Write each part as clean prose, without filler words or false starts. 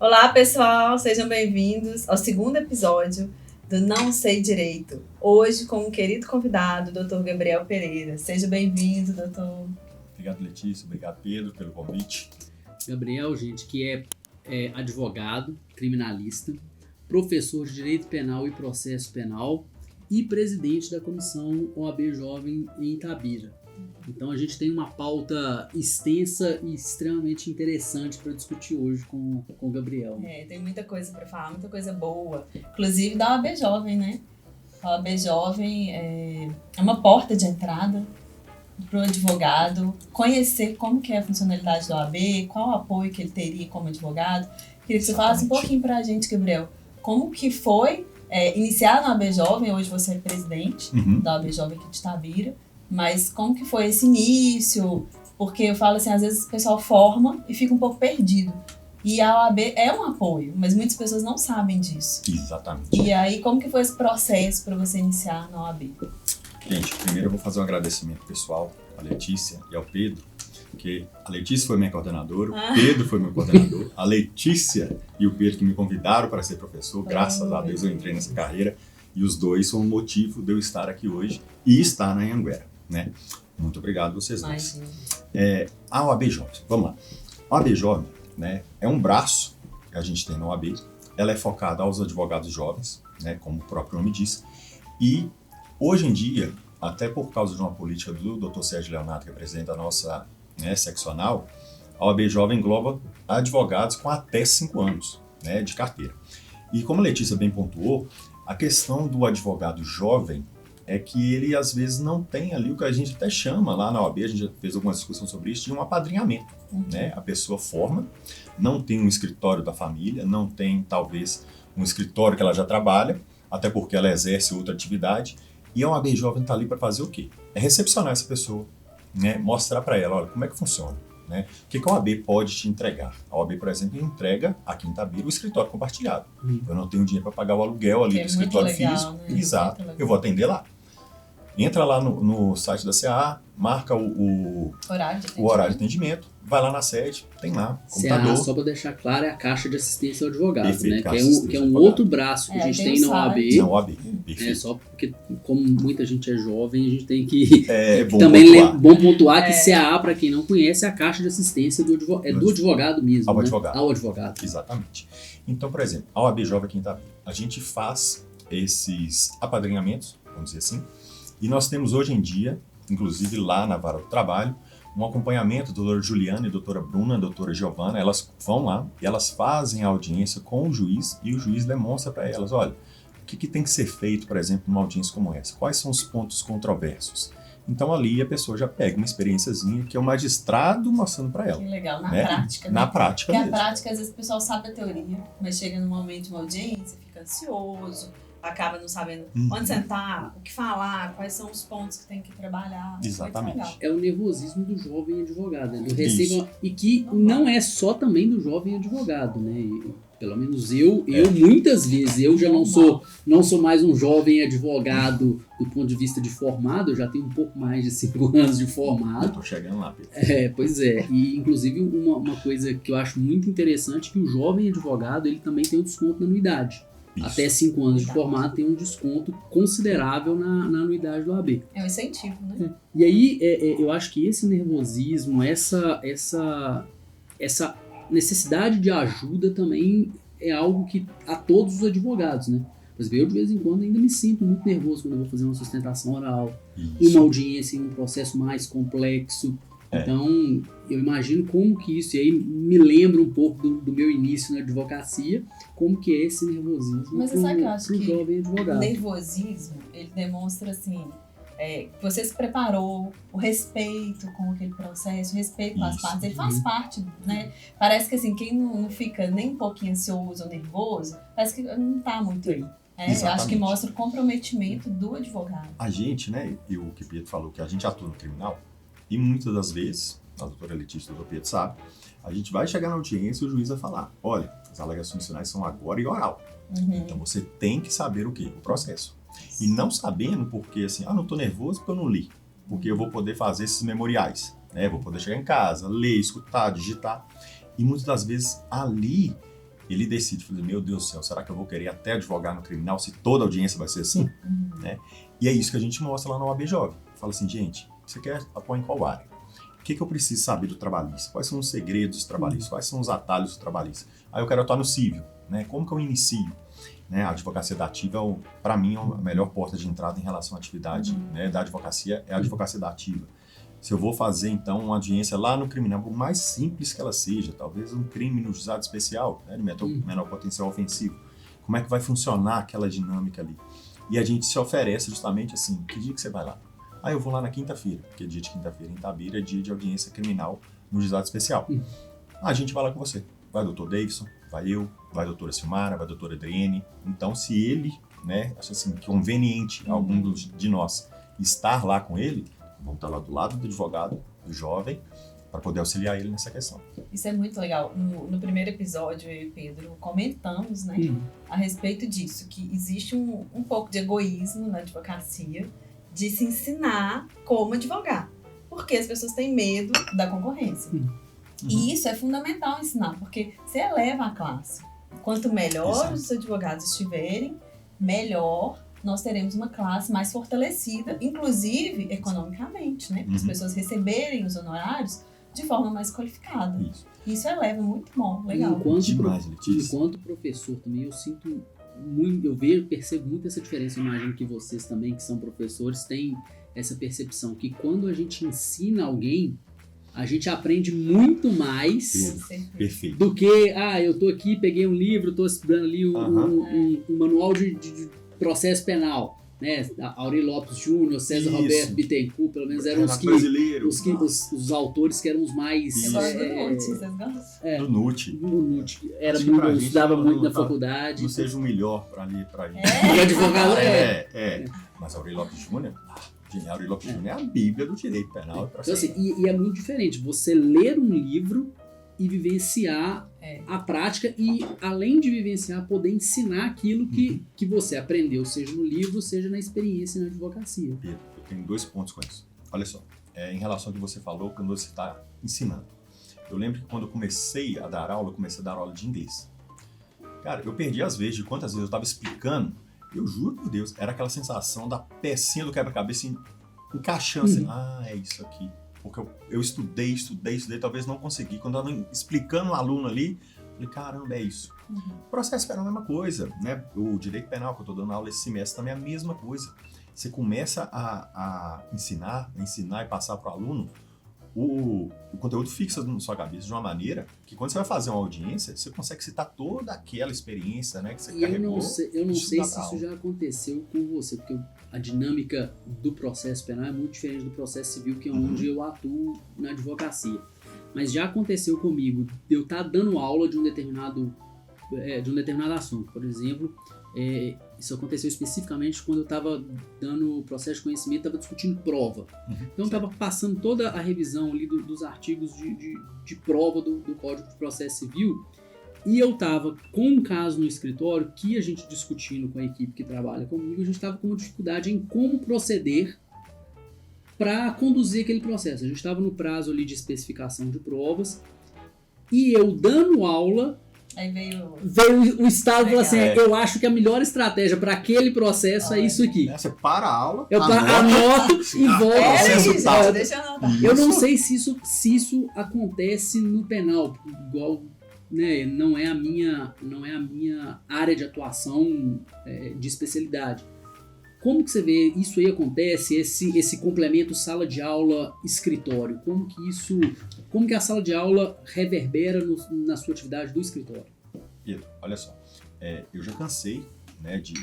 Olá, pessoal, sejam bem-vindos ao segundo episódio do Não Sei Direito. Hoje com um querido convidado, o Dr. Gabriel Pereira. Seja bem-vindo, doutor. Obrigado, Letícia. Obrigado, Pedro, pelo convite. Gabriel, gente, que é advogado, criminalista, professor de Direito Penal e Processo Penal e presidente da Comissão OAB Jovem em Itabira. Então a gente tem uma pauta extensa e extremamente interessante para discutir hoje com o Gabriel. Tem muita coisa para falar, muita coisa boa. Inclusive da OAB Jovem, né? A OAB Jovem é uma porta de entrada para o advogado conhecer como que é a funcionalidade da OAB, qual o apoio que ele teria como advogado. Queria que você falasse um pouquinho para a gente, Gabriel, como que foi iniciar na OAB Jovem. Hoje você é presidente da OAB Jovem aqui de Itabira. Mas como que foi esse início? Porque eu falo assim, às vezes o pessoal forma e fica um pouco perdido. E a OAB é um apoio, mas muitas pessoas não sabem disso. Exatamente. E aí, como que foi esse processo para você iniciar na OAB? Gente, primeiro eu vou fazer um agradecimento pessoal à Letícia e ao Pedro, porque a Letícia foi minha coordenadora, o Pedro foi meu coordenador, a Letícia e o Pedro que me convidaram para ser professor, graças a Deus eu entrei nessa carreira, e os dois são o motivo de eu estar aqui hoje e estar na Anhanguera. Né? Muito obrigado vocês dois. A OAB Jovem, vamos lá. A OAB Jovem, né, é um braço que a gente tem na OAB. Ela é focada aos advogados jovens, né, como o próprio nome diz. E hoje em dia, até por causa de uma política do Dr. Sérgio Leonardo, que é presidente da nossa seccional, a OAB Jovem engloba advogados com até 5 anos, né, de carteira. E como a Letícia bem pontuou, a questão do advogado jovem é que ele, às vezes, não tem ali o que a gente até chama lá na OAB, a gente já fez algumas discussões sobre isso, de um apadrinhamento. Né? A pessoa forma, não tem um escritório da família, não tem, talvez, um escritório que ela já trabalha, até porque ela exerce outra atividade, e a OAB Jovem está ali para fazer o quê? É recepcionar essa pessoa, né? Mostrar para ela, olha, como é que funciona. Né? O que a OAB pode te entregar? A OAB, por exemplo, entrega aqui em Itabira o escritório compartilhado. Eu não tenho dinheiro para pagar o aluguel ali do escritório físico. Né? Exato. Eu vou atender lá. Entra lá no site da CA, marca o horário de atendimento, vai lá na sede, tem lá, computador. CA, só para deixar claro, é a Caixa de Assistência ao Advogado, perfeito, né? Que é um outro braço que a gente tem na OAB. Na OAB, perfeito. Só porque, como muita gente é jovem, a gente tem que bom pontuar que CA, para quem não conhece, é a Caixa de Assistência do advogado mesmo. Ao advogado. Exatamente. Então, por exemplo, a OAB Jovem aqui em Itabira, a gente faz esses apadrinhamentos, vamos dizer assim. E nós temos hoje em dia, inclusive lá na Vara do Trabalho, um acompanhamento da doutora Juliana e doutora Bruna, doutora Giovana. Elas vão lá e elas fazem a audiência com o juiz e o juiz demonstra para elas, olha, o que tem que ser feito, por exemplo, numa audiência como essa? Quais são os pontos controversos? Então ali a pessoa já pega uma experiênciazinha que é o magistrado mostrando para ela. Que legal, na prática. Né? Na prática mesmo. Porque a prática, às vezes o pessoal sabe a teoria, mas chega no momento de uma audiência, fica ansioso, acaba não sabendo onde sentar, o que falar, quais são os pontos que tem que trabalhar. Exatamente. É o nervosismo do jovem advogado, né? E que não é só também do jovem advogado, né? E, pelo menos eu muitas vezes, eu já não sou mais um jovem advogado do ponto de vista de formado, eu já tenho um pouco mais de 5 anos de formado. Eu tô chegando lá, Pedro. Pois é. E, inclusive, uma coisa que eu acho muito interessante é que o jovem advogado, ele também tem um desconto na anuidade. Isso. Até 5 anos de formado tem um desconto considerável na anuidade do AB. É um incentivo, né? E aí, eu acho que esse nervosismo, essa necessidade de ajuda também é algo que a todos os advogados, né? Por exemplo, eu de vez em quando ainda me sinto muito nervoso quando eu vou fazer uma sustentação oral, uma audiência em um processo mais complexo. Então, eu imagino como que isso, e aí me lembra um pouco do meu início na advocacia, como que é esse nervosismo. Mas você sabe que eu acho que jovem advogado. O nervosismo, ele demonstra assim, que você se preparou, o respeito com aquele processo, o respeito com as partes, ele faz parte, né? Parece que assim, quem não fica nem um pouquinho ansioso ou nervoso, parece que não tá muito aí. Eu acho que mostra o comprometimento do advogado. A gente, né, e o que o Pedro falou, que a gente atua no criminal, e muitas das vezes, a doutora Letícia e o doutor Pedro sabe, a gente vai chegar na audiência e o juiz vai falar, olha, as alegações finais são agora e oral. Então você tem que saber o quê? O processo. E não sabendo porque, assim, não tô nervoso porque eu não li. Porque eu vou poder fazer esses memoriais, né? Vou poder chegar em casa, ler, escutar, digitar. E muitas das vezes ali ele decide, fala, meu Deus do céu, será que eu vou querer até advogar no criminal se toda audiência vai ser assim? Né? E é isso que a gente mostra lá no OAB Jovem. Fala assim, gente, você quer atuar em qual área? O que eu preciso saber do trabalhista? Quais são os segredos trabalhistas? Quais são os atalhos do trabalhista? Aí eu quero atuar no civil, né? Como que eu inicio? Né? A advocacia dativa, para mim, é a melhor porta de entrada em relação à atividade né, da advocacia, é a advocacia dativa. Se eu vou fazer, então, uma audiência lá no criminal, por mais simples que ela seja, talvez um crime no juizado especial, né, de menor potencial ofensivo, como é que vai funcionar aquela dinâmica ali? E a gente se oferece justamente assim, que dia que você vai lá? Ah, eu vou lá na quinta-feira, porque dia de quinta-feira em Itabira é dia de audiência criminal no juizado especial. A gente vai lá com você. Vai o doutor Davidson, vai eu, vai a doutora Silmara, vai a doutora Adriene. Então, se ele, né, acha assim, conveniente algum de nós estar lá com ele, vamos estar lá do lado do advogado, do jovem, para poder auxiliar ele nessa questão. Isso é muito legal. No primeiro episódio, eu e o Pedro comentamos, né, a respeito disso, que existe um pouco de egoísmo na advocacia, de se ensinar como advogar, porque as pessoas têm medo da concorrência. E isso é fundamental ensinar, porque você eleva a classe. Quanto melhor os advogados estiverem, melhor nós teremos uma classe mais fortalecida, inclusive economicamente, né? Para as pessoas receberem os honorários de forma mais qualificada. Isso eleva muito bom, legal. Enquanto professor também, eu sinto muito, percebo muito essa diferença. Eu imagino que vocês também, que são professores, têm essa percepção que quando a gente ensina alguém, a gente aprende muito mais do que, eu tô aqui, peguei um livro, tô estudando ali um manual de processo penal, né? Auri Lopes Júnior, César Roberto Bittencourt, pelo menos eram os autores que eram os mais... Eu gosto do Nutt, vocês gostam? Do Nutt. Do Nutt. Eu estudava muito na faculdade. Não seja o melhor pra gente. O advogado Mas Auri Lopes Júnior... Auri Lopes Júnior é a bíblia do direito penal. Então, assim, e é muito diferente você ler um livro e vivenciar a prática e, além de vivenciar, poder ensinar aquilo que você aprendeu, seja no livro, seja na experiência na advocacia. Pedro, eu tenho 2 pontos com isso. Olha só, em relação ao que você falou, quando você está ensinando. Eu lembro que quando eu comecei a dar aula, de inglês. Cara, eu perdi as vezes de quantas vezes eu estava explicando. Eu juro por Deus, era aquela sensação da pecinha do quebra-cabeça encaixando assim, é isso aqui. Porque eu estudei, talvez não consegui. Quando eu estava explicando o aluno ali, eu falei, caramba, é isso. O processo penal é a mesma coisa, né? O direito penal que eu estou dando aula esse semestre também é a mesma coisa. Você começa a ensinar e passar para o aluno, o conteúdo fixa na sua cabeça de uma maneira que quando você vai fazer uma audiência, você consegue citar toda aquela experiência, né, que você carregou. Eu não sei se isso já aconteceu com você, porque a dinâmica do processo penal é muito diferente do processo civil, que é onde eu atuo na advocacia. Mas já aconteceu comigo de eu estar dando aula de um determinado assunto. Por exemplo, isso aconteceu especificamente quando eu estava dando processo de conhecimento, estava discutindo prova. Então eu estava passando toda a revisão ali dos artigos de prova do Código de Processo Civil, e eu estava com um caso no escritório que a gente discutindo com a equipe que trabalha comigo, a gente estava com uma dificuldade em como proceder para conduzir aquele processo. A gente estava no prazo ali de especificação de provas, e eu dando aula, aí veio o Estado e falou assim, eu acho que a melhor estratégia para aquele processo é isso aqui. Você para a aula, eu anoto e volto. Deixa eu anotar. Eu não sei se isso acontece no penal, igual, né, não é a minha área de atuação de especialidade. Como que você vê isso aí acontece, esse complemento sala de aula escritório? Como que a sala de aula reverbera na sua atividade do escritório? Pedro, olha só, eu já cansei, né, de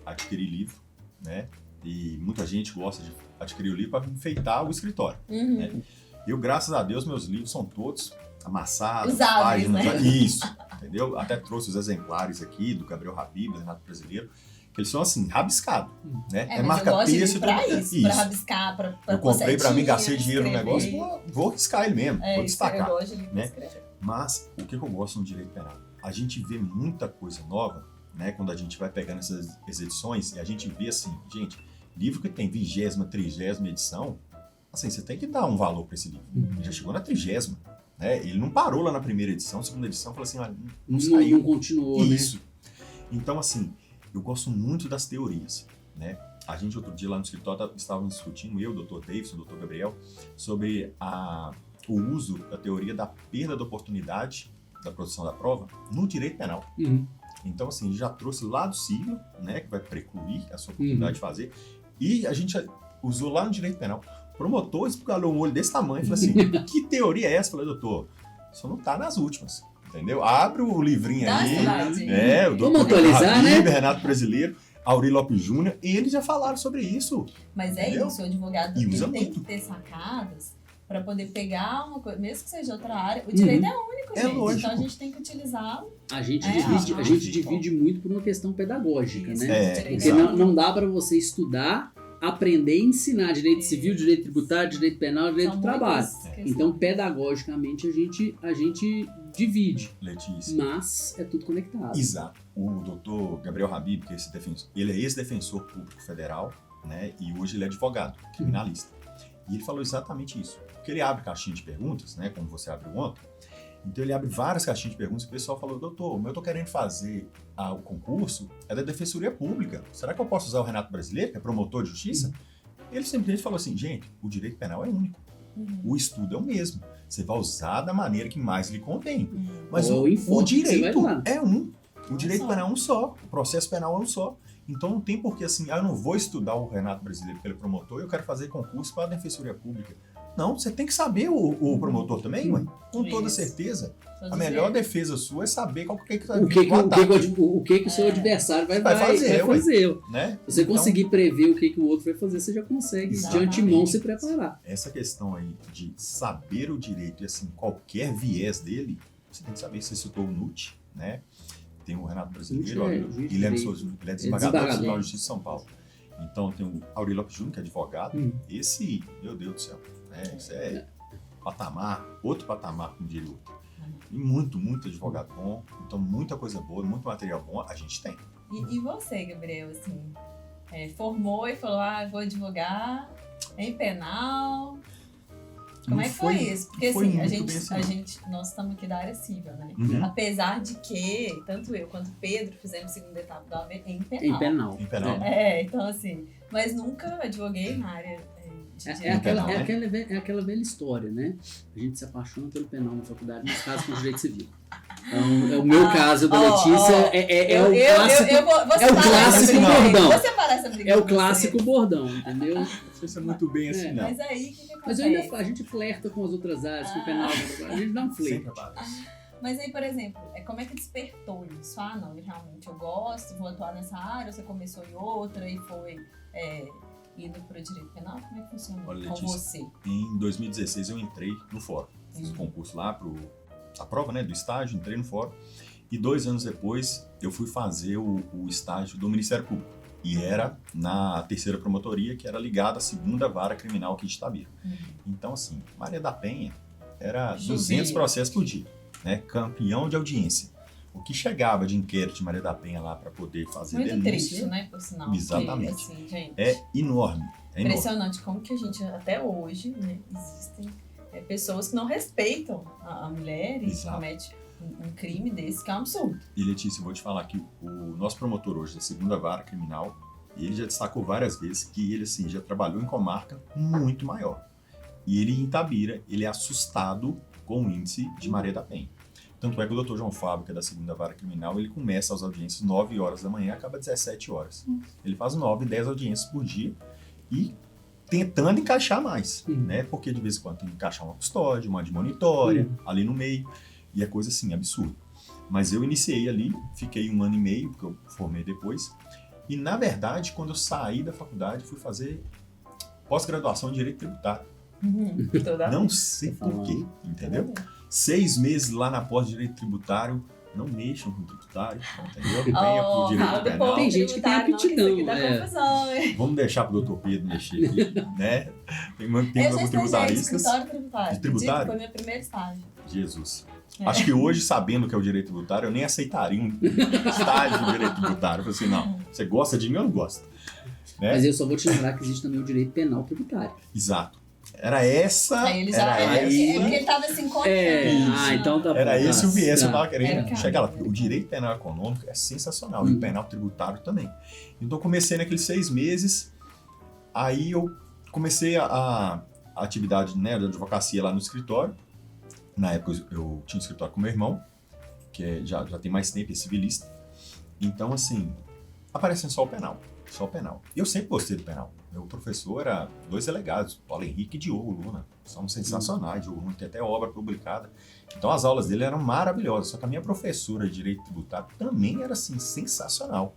adquirir livro, né, e muita gente gosta de adquirir o livro para enfeitar o escritório. Né? Eu, graças a Deus, meus livros são todos amassados, usáveis, páginas, né? Isso, entendeu? Até trouxe os exemplares aqui do Gabriel Habib, do Renato Brasileiro, que eles são assim, rabiscados, né? Marca-texto. Pra rabiscar, pra eu comprei pra mim, gastei dinheiro no negócio, vou riscar ele mesmo, vou destacar. Eu gosto de né? Mas, o que eu gosto no direito penal? A gente vê muita coisa nova, né? Quando a gente vai pegando essas edições, e a gente vê assim, gente, livro que tem 20ª, 30ª edição, assim, você tem que dar um valor pra esse livro. Ele já chegou na 30ª. né? Ele não parou lá na primeira edição, segunda edição, falou assim, olha, Não continuou, isso. Então, assim, eu gosto muito das teorias, né? A gente, outro dia, lá no escritório, estávamos discutindo, eu, o Dr. Davidson, o Dr. Gabriel, sobre o uso da teoria da perda da oportunidade da produção da prova no direito penal. Então, assim, a gente já trouxe lá do siglo, né, que vai precluir a sua oportunidade de fazer, e a gente usou lá no direito penal. O promotor esbugalhou um olho desse tamanho e falou assim, que teoria é essa? Eu falei, doutor, isso não tá nas últimas, entendeu? Abre o livrinho aí, o Vamos doutor atualizar, Habib, né? Renato Brasileiro, Aurélio Lopes Júnior, e eles já falaram sobre isso. Mas é entendeu? isso, o advogado E ele usa tem muito. que ter sacadas para poder pegar uma coisa, mesmo que seja outra área. O direito é único, gente. lógico. Então a gente tem que utilizá-lo. A gente a divide muito por uma questão pedagógica, Isso, né? direito Porque é não dá para você estudar, aprender e ensinar direito civil, direito tributário, direito penal, direito do trabalho. Então, pedagogicamente, a gente divide, Letícia. mas é tudo conectado. Exato. O doutor Gabriel Habib, que é esse defensor, ele é ex-defensor público federal, né? E hoje ele é advogado, criminalista. E ele falou exatamente isso. Porque ele abre caixinha de perguntas, né? Como você abriu ontem. Então ele abre várias caixinhas de perguntas e o pessoal falou, doutor, mas eu tô querendo fazer o concurso, é da Defensoria Pública. Será que eu posso usar o Renato Brasileiro, que é promotor de justiça? Ele simplesmente falou assim, gente, o direito penal é único. O estudo é o mesmo. Você vai usar da maneira que mais lhe convém. Mas o direito é um. O direito penal é um só. O processo penal é um só. Então não tem porquê assim, eu não vou estudar o Renato Brasileiro porque ele é promotor e eu quero fazer concurso para a Defensoria Pública. Não, você tem que saber o promotor também, ué. Com toda certeza. A melhor defesa sua é saber o que o seu adversário vai fazer. Né? Você conseguir prever o que o outro vai fazer, você já consegue de antemão se preparar. Essa questão aí de saber o direito e assim, qualquer viés dele, você tem que saber. Você citou o NUT, né? Tem o Renato Brasileiro, ele é desembargador do Tribunal de Justiça de São Paulo. Então tem o Aurélio Lopes Júnior, que é advogado. Esse, meu Deus do céu, isso é patamar, outro patamar, como diria o outro. E muito advogado bom, então muita coisa boa, muito material bom a gente tem. E você, Gabriel, assim, formou e falou, vou advogar em penal. Como é que foi isso? Porque assim, nós estamos aqui da área civil, né? Apesar de que, tanto eu quanto o Pedro fizemos segunda etapa da OAB em penal. Em penal. Então assim, mas nunca advoguei na área É aquela velha história, né? A gente se apaixona pelo penal na faculdade, nos casos com direito civil. Então, é o meu caso, da Letícia, o clássico bordão. Vou separar essa briga. É o clássico bordão, entendeu? Não sei se é muito bem assim, não. Mas aí, o que acontece? Mas ainda a gente flerta com as outras áreas, com o penal, a gente dá um flerte. Mas aí, por exemplo, como é que despertou isso? Não, realmente eu gosto, vou atuar nessa área, ou você começou em outra e foi indo para o direito penal? Como é que funciona com você? Em 2016 eu entrei no fórum. Fiz o concurso lá, a prova, né, do estágio, entrei no fórum. E 2 anos depois eu fui fazer o estágio do Ministério Público. E era na 3ª promotoria, que era ligada à 2ª vara criminal aqui de Itabira. Então, assim, Maria da Penha era 200 processos por dia, né? Campeão de audiência. O que chegava de inquérito de Maria da Penha lá para poder fazer muito denúncia... Muito triste, né, por sinal. Exatamente. Porque, assim, gente, é enorme. Impressionante como que a gente, até hoje, né, existem pessoas que não respeitam a mulher e comete um crime desse, que é um absurdo. E Letícia, eu vou te falar que o nosso promotor hoje da 2ª vara criminal, ele já destacou várias vezes que ele assim, já trabalhou em comarca muito maior. E ele em Itabira, ele é assustado com o índice de Maria da Penha. Tanto é que o Dr. João Fábio, que é da 2ª vara criminal, ele começa as audiências 9 horas da manhã e acaba 17 horas. Ele faz 9, 10 audiências por dia e tentando encaixar mais, né? Porque de vez em quando tem que encaixar uma custódia, uma admonitória, ali no meio. E é coisa assim, absurda. Mas eu iniciei ali, fiquei 1 ano e meio, porque eu formei depois. E, na verdade, quando eu saí da faculdade, fui fazer pós-graduação em Direito Tributário. Não sei porquê, entendeu? 6 meses lá na pós de Direito Tributário, não mexam com tributário, entendeu? Venha pro Direito Penal. Tem gente que tem aptidão. Vamos deixar pro Dr. Pedro mexer aqui, né? Tem alguns tributaristas. Escritório tributário. De tributário? Foi meu primeiro estágio. Jesus. Acho que hoje, sabendo que é o direito tributário, eu nem aceitaria um estágio de direito tributário. Eu falei assim, não, você gosta de mim ou não gosta? Né? Mas eu só vou te lembrar que existe também o direito penal tributário. Exato. Era essa. Aí ele já era esse, porque ele tava assim, então tá bom. Era esse o viés que eu tava Era querendo o chegar lá. O direito penal econômico é sensacional, e o penal tributário também. Então comecei naqueles 6 meses, aí eu comecei a atividade, né, da advocacia lá no escritório. Na época eu tinha um escritório com meu irmão, que já tem mais tempo, é civilista. Então, assim, aparecendo só o penal. Eu sempre gostei do penal. Meu professor era 2 delegados, Paulo Henrique e Diogo Luna. São sensacionais. Diogo Luna tem até obra publicada. Então as aulas dele eram maravilhosas. Só que a minha professora de Direito Tributário também era, assim, sensacional.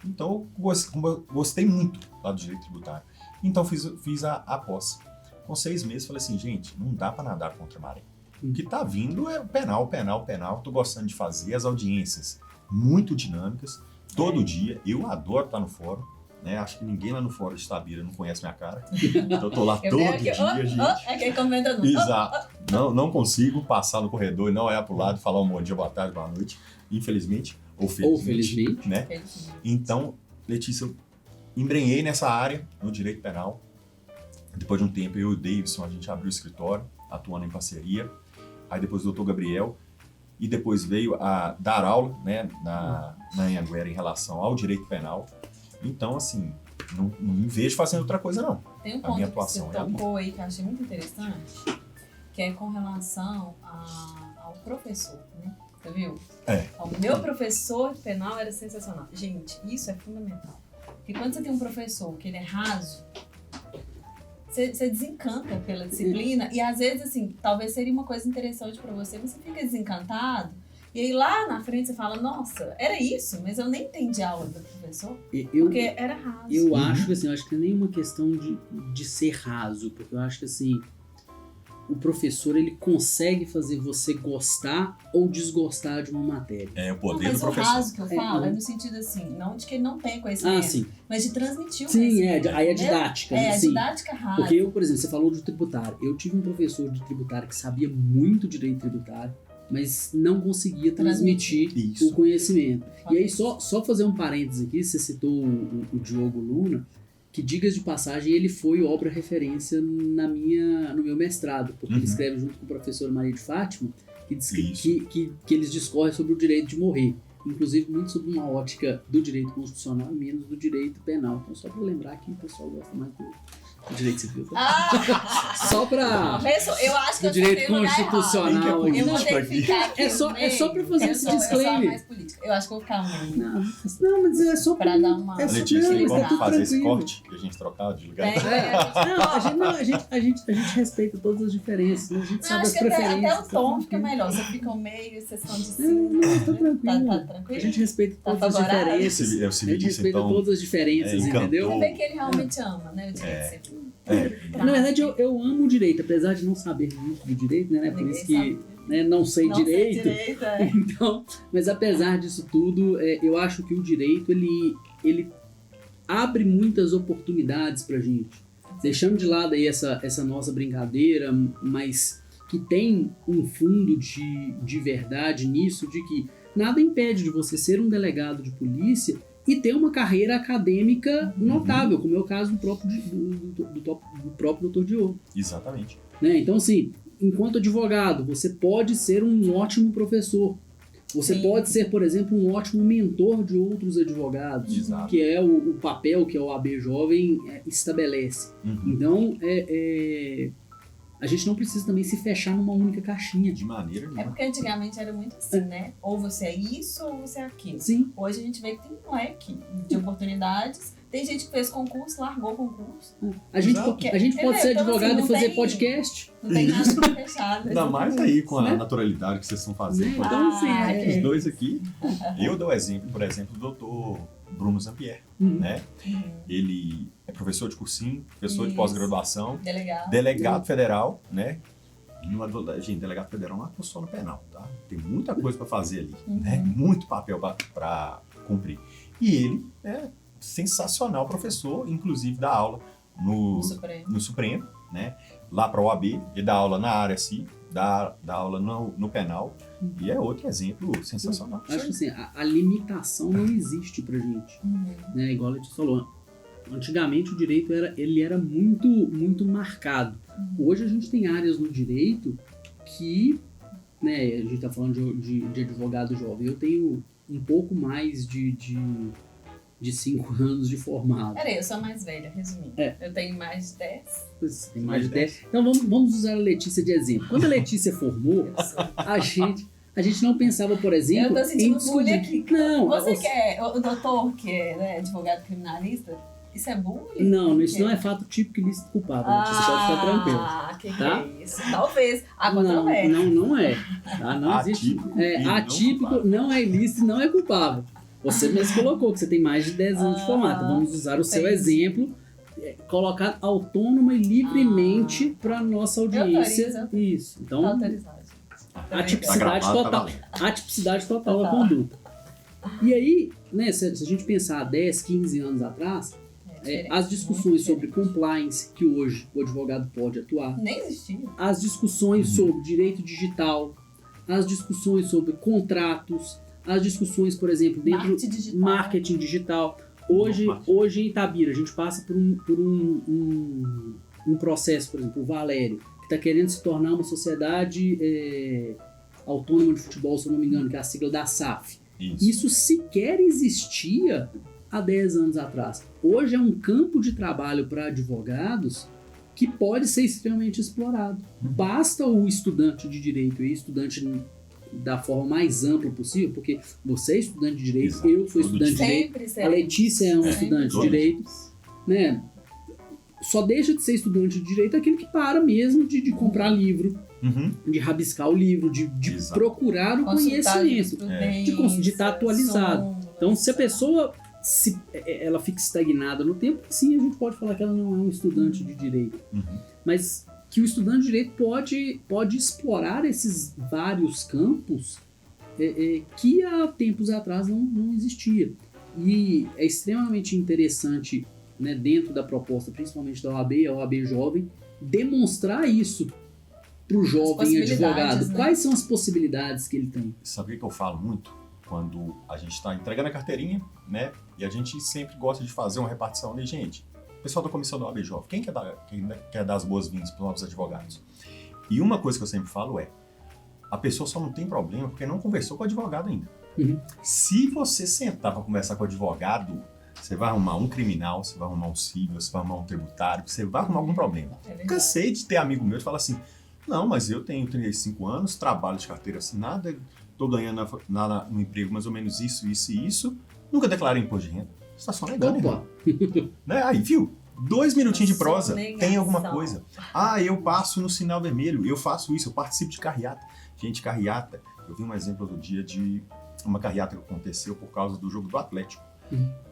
Então eu gostei muito lá do Direito Tributário. Então fiz a pós. Com 6 meses falei assim, gente, não dá para nadar contra a maré. O que tá vindo é penal. Tô gostando de fazer as audiências muito dinâmicas. Todo dia, eu adoro estar no fórum, né? Acho que ninguém lá no fórum de Itabira não conhece minha cara. Então eu tô lá todo dia, gente. Aquele comenta Exato. Não consigo passar no corredor e não olhar pro lado e falar um bom dia, boa tarde, boa noite. Infelizmente, ou felizmente, né? Então, Letícia, eu embrenhei nessa área, no direito penal. Depois de um tempo, eu e o Davidson, a gente abriu o escritório, atuando em parceria. Aí depois o doutor Gabriel. E depois veio a dar aula, né, na Anhanguera em relação ao direito penal. Então, assim, não me vejo fazendo outra coisa, não. Tem um ponto que você tocou aí que eu achei muito interessante, que é com relação ao professor, né? Você viu? O meu professor penal era sensacional. Gente, isso é fundamental. Porque quando você tem um professor que ele é raso, você desencanta pela disciplina e às vezes, assim, talvez seria uma coisa interessante pra você, mas você fica desencantado e aí lá na frente você fala, nossa, era isso? Mas eu nem entendi a aula do professor, porque era raso. Eu acho que, assim, eu acho que não é nenhuma questão de ser raso, porque eu acho que, assim, o professor, ele consegue fazer você gostar ou desgostar de uma matéria. É o poder do professor. Mas o raso que eu falo é no sentido assim, não de que ele não tem conhecimento, mas de transmitir o conhecimento. Sim, aí a didática. A didática rasa. Porque eu, por exemplo, você falou de tributário. Eu tive um professor de tributário que sabia muito direito tributário, mas não conseguia transmitir o conhecimento. E aí, só fazer um parênteses aqui, você citou o Diogo Luna, que, digas de passagem, ele foi obra referência no meu mestrado, porque ele escreve junto com o professor Maria de Fátima, que diz que eles discorrem sobre o direito de morrer, inclusive muito sobre uma ótica do direito constitucional e menos do direito penal. Então, só para lembrar que o pessoal gosta mais do direito civil. Só para eu acho que o direito constitucional. Eu vou ter que ficar aqui é só para fazer esse disclaimer. Eu acho que eu vou ficar Não, mas é só para dar uma... Letícia, tem como fazer esse corte e a gente trocar de lugar? A gente respeita todas as diferenças, né? A gente sabe as preferências. Até o tom fica melhor. Você fica ao meio, vocês estão de cima. Tá tranquilo. Tá tranquilo. A gente respeita todas as diferenças. É o a gente respeita todas as diferenças, entendeu? Você vê que ele realmente ama, né? O direito civil. Na verdade, eu amo o direito, apesar de não saber muito do direito, né? Por isso que não sei direito. Então, mas apesar disso tudo, eu acho que o direito ele abre muitas oportunidades pra gente. Deixando de lado aí essa nossa brincadeira, mas que tem um fundo de verdade nisso, de que nada impede de você ser um delegado de polícia e ter uma carreira acadêmica notável, como é o caso do próprio Dr. Diogo. Exatamente. Né? Então, assim, enquanto advogado, você pode ser um ótimo professor. Você pode ser, por exemplo, um ótimo mentor de outros advogados, que é o papel que a OAB Jovem estabelece. Então, a gente não precisa também se fechar numa única caixinha. De maneira nenhuma. É porque antigamente era muito assim, né? Ou você é isso ou você é aquilo. Sim. Hoje a gente vê que tem um leque de oportunidades. Tem gente que fez concurso, largou o concurso. A gente pode ser advogado e fazer podcast. Não tem nada fechado. Ainda mais aí com a naturalidade que vocês estão fazendo. Então, os dois aqui. Eu dou exemplo, por exemplo, do doutor Bruno Zampier, né? Ele é professor de cursinho, professor de pós-graduação, delegado federal, né? Gente, delegado federal não atua só no penal, tá? Tem muita coisa para fazer ali, né? Muito papel para cumprir. E ele é sensacional professor, inclusive dá aula no Supremo, né? Lá para a OAB, ele dá aula na área assim, dá aula no penal, e é outro exemplo sensacional. Acho que assim, a limitação não existe pra gente, né? Igual a gente falou. antigamente o direito ele era muito, muito marcado. Hoje a gente tem áreas no direito que, né, a gente está falando de advogado jovem. Eu tenho um pouco mais de 5 anos de formado. Peraí, eu sou a mais velha, resumindo. Eu tenho mais de 10. Você tem mais de 10. Então vamos usar a Letícia de exemplo. Quando a Letícia formou, a gente não pensava, por exemplo, eu tô sentindo bullying aqui. Não, você que é o doutor, que é, né, advogado criminalista, isso é bullying? Não, isso não é fato típico e lícito culpável. Você pode ficar tranquilo. Que tá? é isso? Talvez. Não é. Não é. Tá? Não existe. Atípico não é ilícito e não é culpável. Você mesmo colocou que você tem mais de 10 anos de formato. Vamos usar o seu exemplo, colocar autônoma e livremente para nossa audiência. Isso. Então, atipicidade total. Atipicidade total da conduta. E aí, né, se a gente pensar 10, 15 anos atrás, as discussões sobre compliance, que hoje o advogado pode atuar. Nem existia. As discussões sobre direito digital, as discussões sobre contratos, as discussões, por exemplo, dentro do marketing digital. Hoje em Itabira, a gente passa por um processo, por exemplo, o Valério, que está querendo se tornar uma sociedade autônoma de futebol, se eu não me engano, que é a sigla da SAF. Isso sequer existia há 10 anos atrás. Hoje é um campo de trabalho para advogados que pode ser extremamente explorado. Basta o estudante de direito e estudante da forma mais ampla possível, porque você é estudante de direito, exato, eu sou estudante de direito, a Letícia é um estudante de direito, né? Só deixa de ser estudante de direito aquele que para mesmo de comprar livro, de rabiscar o livro, de procurar o conhecimento, de estar atualizado. Então, se a pessoa ela fica estagnada no tempo, sim, a gente pode falar que ela não é um estudante de direito. Mas que o estudante de direito pode explorar esses vários campos que há tempos atrás não existia. E é extremamente interessante, né, dentro da proposta, principalmente da OAB, a OAB Jovem, demonstrar isso para o jovem advogado. Né? Quais são as possibilidades que ele tem? Sabe o que eu falo muito? Quando a gente está entregando a carteirinha, né, e a gente sempre gosta de fazer uma repartição ali, gente. Pessoal da comissão da OAB Jovem, quem quer dar as boas-vindas para os novos advogados? E uma coisa que eu sempre falo a pessoa só não tem problema porque não conversou com o advogado ainda. Se você sentar para conversar com o advogado, você vai arrumar um criminal, você vai arrumar um civil, você vai arrumar um tributário, você vai arrumar algum problema. Cansei de ter amigo meu que fala assim, não, mas eu tenho 35 anos, trabalho de carteira assinada, estou ganhando no emprego mais ou menos isso, nunca declarei imposto de renda. Você tá só negando, irmão. Né? Aí, viu? 2 minutinhos de prosa, tem alguma coisa. Eu passo no sinal vermelho, eu faço isso, eu participo de carreata. Gente, carreata, eu vi um exemplo do dia de uma carreata que aconteceu por causa do jogo do Atlético.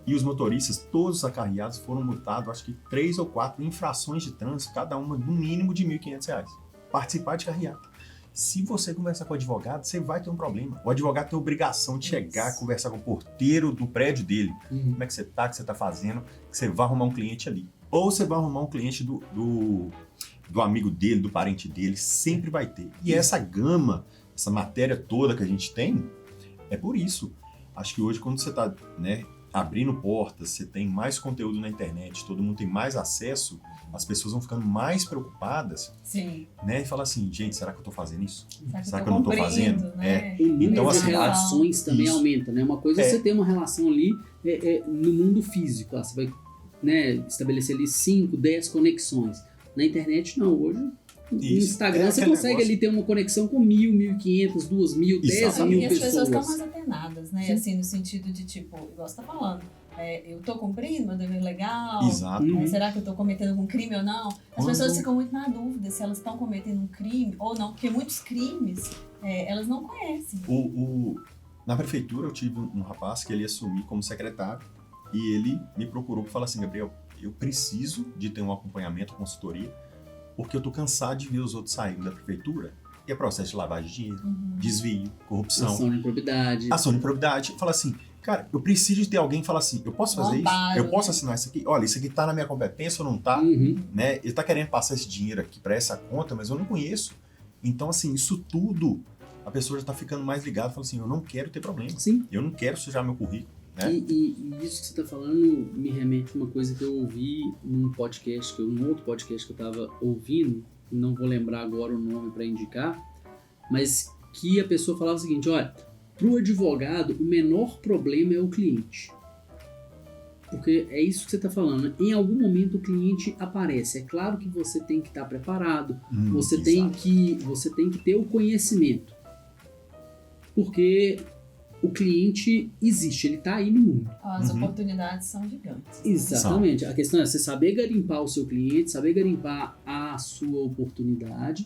E os motoristas, todos os acarreados, foram multados, acho que 3 ou 4 infrações de trânsito, cada uma no mínimo de R$ 1.500. Participar de carreata. Se você conversar com o advogado, você vai ter um problema. O advogado tem a obrigação de chegar, conversar com o porteiro do prédio dele. Como é que você tá, o que você tá fazendo, que você vai arrumar um cliente ali. Ou você vai arrumar um cliente do amigo dele, do parente dele, sempre vai ter. E essa gama, essa matéria toda que a gente tem, é por isso. Acho que hoje, quando você tá, né, abrindo portas, você tem mais conteúdo na internet, todo mundo tem mais acesso, as pessoas vão ficando mais preocupadas, né? E falam assim, gente, será que eu tô fazendo isso? Será que eu não tô fazendo? Né? Então, as relações também aumentam, né? Uma coisa é você ter uma relação ali no mundo físico, você vai, né, estabelecer ali 5, 10 conexões. Na internet, não. Hoje, no Instagram, você consegue ali ter uma conexão com 1.000, 1.500, 2.000, 10.000 pessoas. E as pessoas estão mais atenadas, né? Assim, no sentido de, tipo, igual você tá falando, eu tô cumprindo meu dever legal? Exato. Será que eu tô cometendo algum crime ou não? As pessoas ficam muito na dúvida se elas estão cometendo um crime ou não, porque muitos crimes elas não conhecem. Na prefeitura, eu tive um rapaz que ele ia assumir como secretário e ele me procurou para falar assim, Gabriel, eu preciso de ter um acompanhamento, consultoria, porque eu tô cansado de ver os outros saindo da prefeitura e é processo de lavagem de dinheiro, desvio, corrupção. Ação de improbidade. Fala assim, cara, eu preciso de ter alguém que fala assim, eu posso fazer isso? Eu posso assinar isso aqui? Olha, isso aqui tá na minha competência ou não tá? Né? Ele tá querendo passar esse dinheiro aqui para essa conta, mas eu não conheço. Então, assim, isso tudo, a pessoa já tá ficando mais ligada, fala assim, eu não quero ter problema. Sim. Eu não quero sujar meu currículo. né? E isso que você está falando me remete a uma coisa que eu ouvi num outro podcast que eu estava ouvindo, não vou lembrar agora o nome para indicar, mas que a pessoa falava o seguinte: olha, para o advogado o menor problema é o cliente. Porque é isso que você está falando, né? Em algum momento o cliente aparece. É claro que você tem que estar preparado, você tem que ter o conhecimento. Porque o cliente existe, ele está aí no mundo. As oportunidades são gigantes. Exatamente. A questão é você saber garimpar o seu cliente, saber garimpar a sua oportunidade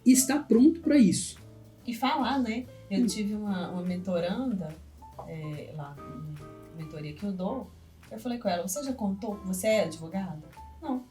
e estar pronto para isso. E falar, né? Eu tive uma mentoranda lá na mentoria que eu dou. Eu falei com ela: você já contou que você é advogada? Não.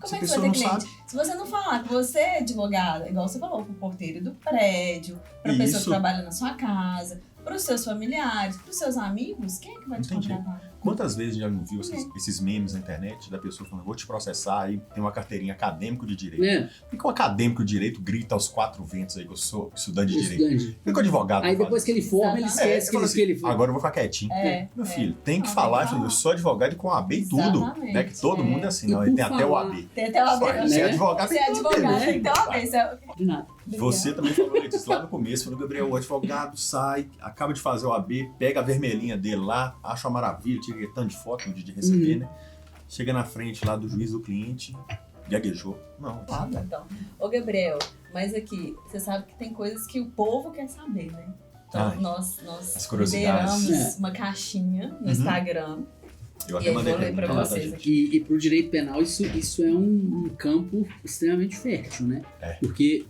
Como é que você vai ter cliente? Se você não falar que você é advogada, igual você falou, pro porteiro do prédio, pra pessoa que trabalha na sua casa, pros seus familiares, pros seus amigos, quem é que vai te contratar? Quantas vezes já não viu esses memes na internet da pessoa falando: vou te processar, e tem uma carteirinha acadêmico de direito. Por que o acadêmico de direito grita aos quatro ventos aí que eu sou estudante de direito? Por que o advogado aí depois que ele forma, ele esquece que ele forma. Agora eu vou ficar quietinho. Meu filho, tem que falar, eu sou advogado com OAB e tudo. Né? Que todo mundo é assim, não, ele tem até o OAB. Tem até o OAB. Você é advogado, tem até o OAB. De nada. Você também falou isso lá no começo, falou: Gabriel, o advogado sai, acaba de fazer o OAB, pega a vermelhinha dele lá, acha uma maravilha, tira tanto de foto no dia de receber, né? Chega na frente lá do juiz do cliente, gaguejou. Não, nada. Então, ô Gabriel, mas aqui, você sabe que tem coisas que o povo quer saber, né? Então, nós liberamos uma caixinha no Instagram. Eu até mandei para vocês aqui. E pro direito penal isso é um campo extremamente fértil, né? Porque,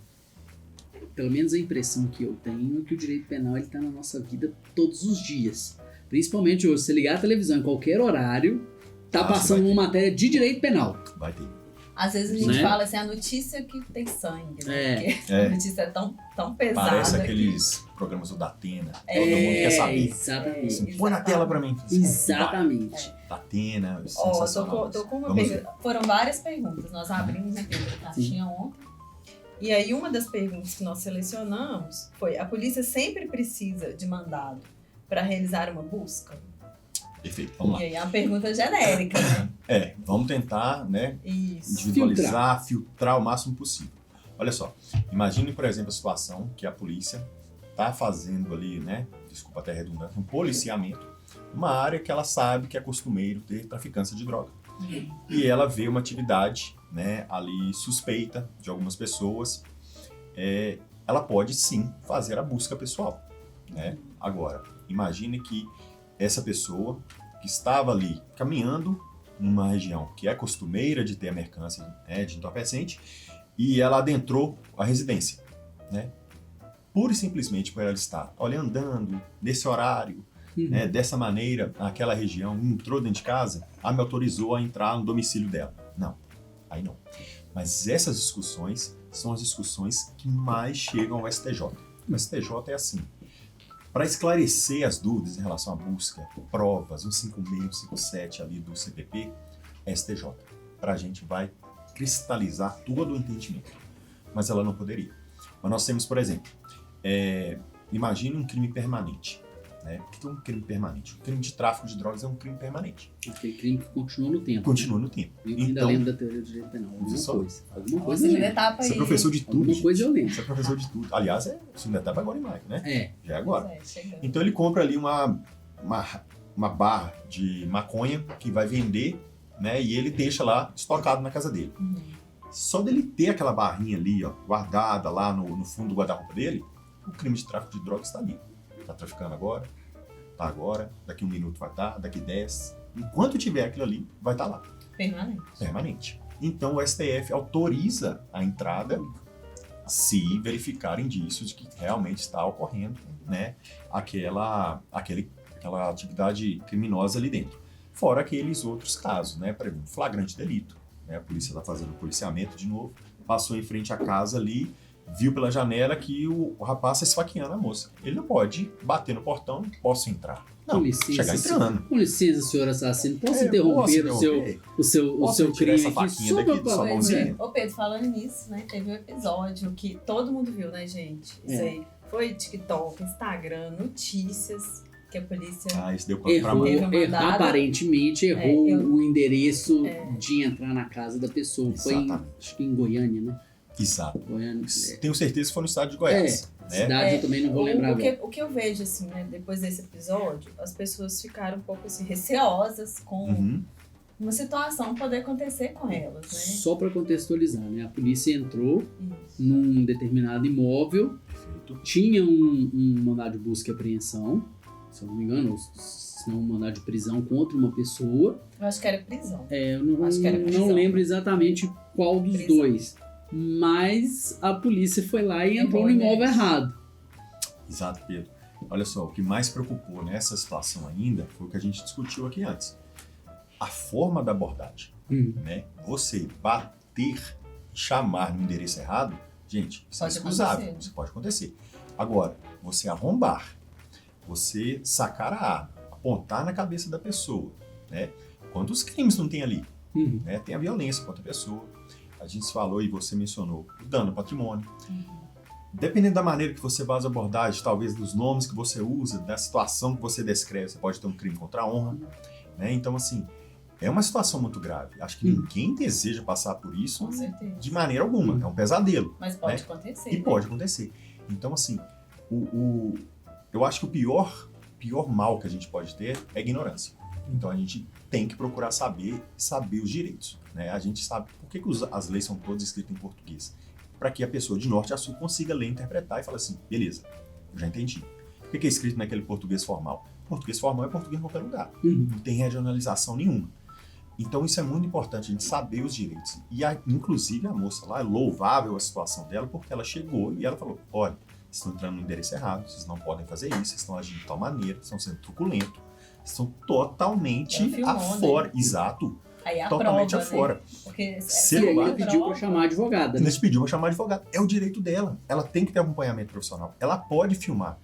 pelo menos a impressão que eu tenho é que o direito penal está na nossa vida todos os dias. Principalmente hoje, se ligar a televisão em qualquer horário, tá passando uma matéria de direito penal. Vai ter. Às vezes a gente fala assim, a notícia que tem sangue, né? Porque a notícia é tão pesada. Parece aqueles programas do Datena. Todo mundo quer saber. Exatamente. Assim, põe na tela pra mim. Exatamente. Datena, sensacional. Tô com uma pergunta. Foram várias perguntas. Nós abrimos aqui a caixinha ontem. E aí uma das perguntas que nós selecionamos foi: a polícia sempre precisa de mandado para realizar uma busca? Perfeito, vamos lá. E aí é uma pergunta genérica, né? Vamos tentar, né, Isso. individualizar, filtrar o máximo possível. Olha só, imagine, por exemplo, a situação que a polícia está fazendo ali, né, desculpa até a redundância, um policiamento, numa área que ela sabe que é costumeiro ter traficância de droga. E ela vê uma atividade, né, ali suspeita de algumas pessoas, ela pode sim fazer a busca pessoal, né? Agora, imagine que essa pessoa que estava ali caminhando numa região que é costumeira de ter a mercância, né, de entorpecente, e ela adentrou a residência, né? Pura e simplesmente por ela estar, olha, andando nesse horário, né, dessa maneira, naquela região, entrou dentro de casa, me autorizou a entrar no domicílio dela. Não, aí não. Mas essas discussões são as discussões que mais chegam ao STJ. O STJ é assim: para esclarecer as dúvidas em relação à busca, provas, 156, 157 ali do CPP, STJ. Para a gente vai cristalizar todo o entendimento. Mas ela não poderia. Mas nós temos, por exemplo, imagine um crime permanente. Né? O que é um crime permanente? O crime de tráfico de drogas é um crime permanente. Aquele crime que continua no tempo. Continua no tempo. Eu ainda lembro da teoria do direito penal. Alguma coisa eu lembro. Você é professor de tudo. Alguma coisa eu lembro. Você é professor de tudo. Aliás, a segunda etapa agora em maio, né? Já é agora. Então ele compra ali uma barra de maconha que vai vender, né? E ele deixa lá estocado na casa dele. Só dele ter aquela barrinha ali, ó, guardada lá no fundo do guarda-roupa dele, o crime de tráfico de drogas está ali. Tá traficando agora, tá agora, daqui 1 minuto vai estar, daqui 10. Enquanto tiver aquilo ali, vai estar lá. Permanente. Então o STF autoriza a entrada se verificar indícios de que realmente está ocorrendo, né, aquela atividade criminosa ali dentro. Fora aqueles outros casos, né, por exemplo, flagrante delito. Né, a polícia está fazendo policiamento de novo, passou em frente à casa ali, viu pela janela que o rapaz está esfaqueando a moça. Ele não pode bater no portão, posso entrar. Não, chegar entrando. Com licença, senhor assassino, posso interromper o seu crime essa faquinha daqui da sua mãozinha? Ô Pedro, falando nisso, né, teve um episódio que todo mundo viu, né, gente? Isso aí foi TikTok, Instagram, notícias. que a polícia Isso deu pra Errou, Teve um mandado. aparentemente errou eu- o endereço de entrar na casa da pessoa. Foi Exatamente. acho que em Goiânia, né? Exato. Goiânia. Tenho certeza que foi no estado de Goiás. Né? Cidade eu também não vou lembrar agora. o que eu vejo, assim, né, depois desse episódio, as pessoas ficaram um pouco assim, receosas com Uhum. uma situação poder acontecer com elas, né? Só para contextualizar, né? A polícia entrou Isso. num determinado imóvel, Perfeito. tinha um mandado de busca e apreensão, se eu não me engano, ou se não um mandado de prisão contra uma pessoa. Eu acho que era prisão. Eu não, Acho que era prisão. não lembro exatamente qual dos Prisão. dois. Mas a polícia foi lá e entrou no Errou, né? imóvel errado. Exato, Pedro. Olha só, o que mais preocupou nessa situação ainda foi o que a gente discutiu aqui antes. A forma da abordagem, né? Você bater, chamar no endereço errado, gente, isso é Pode excusável, acontecer. isso pode acontecer. Agora, você arrombar, você sacar a arma, apontar na cabeça da pessoa, né? Quantos crimes não tem ali? Uhum. Né? Tem a violência contra a pessoa. A gente falou e você mencionou o dano ao patrimônio. Dependendo da maneira que você faz a abordagem, talvez dos nomes que você usa, da situação que você descreve, você pode ter um crime contra a honra. Né? Então, assim, é uma situação muito grave. Acho que ninguém deseja passar por isso Com certeza. de maneira alguma. É um pesadelo. Mas pode né? acontecer. E né? pode acontecer. Então, assim, eu acho que o pior mal que a gente pode ter é a ignorância. Então, a gente tem que procurar saber os direitos. Né? A gente sabe por que as leis são todas escritas em português. Para que a pessoa de norte a sul consiga ler, interpretar e falar assim, beleza, eu já entendi. Por que é escrito naquele português formal? Português formal é português em qualquer lugar. Não tem regionalização nenhuma. Então isso é muito importante, a gente saber os direitos. E inclusive a moça lá, é louvável a situação dela, porque ela chegou e ela falou, olha, vocês estão entrando no endereço errado, vocês não podem fazer isso, vocês estão agindo de tal maneira, estão sendo truculentos, estão totalmente Ela filmou, afora. né? Exato. Aí a Totalmente prova, afora. né? Porque Celular. E aí pediu para chamar a advogada. Né? Nesse pediu para chamar advogado. É o direito dela. Ela tem que ter acompanhamento profissional. Ela pode filmar.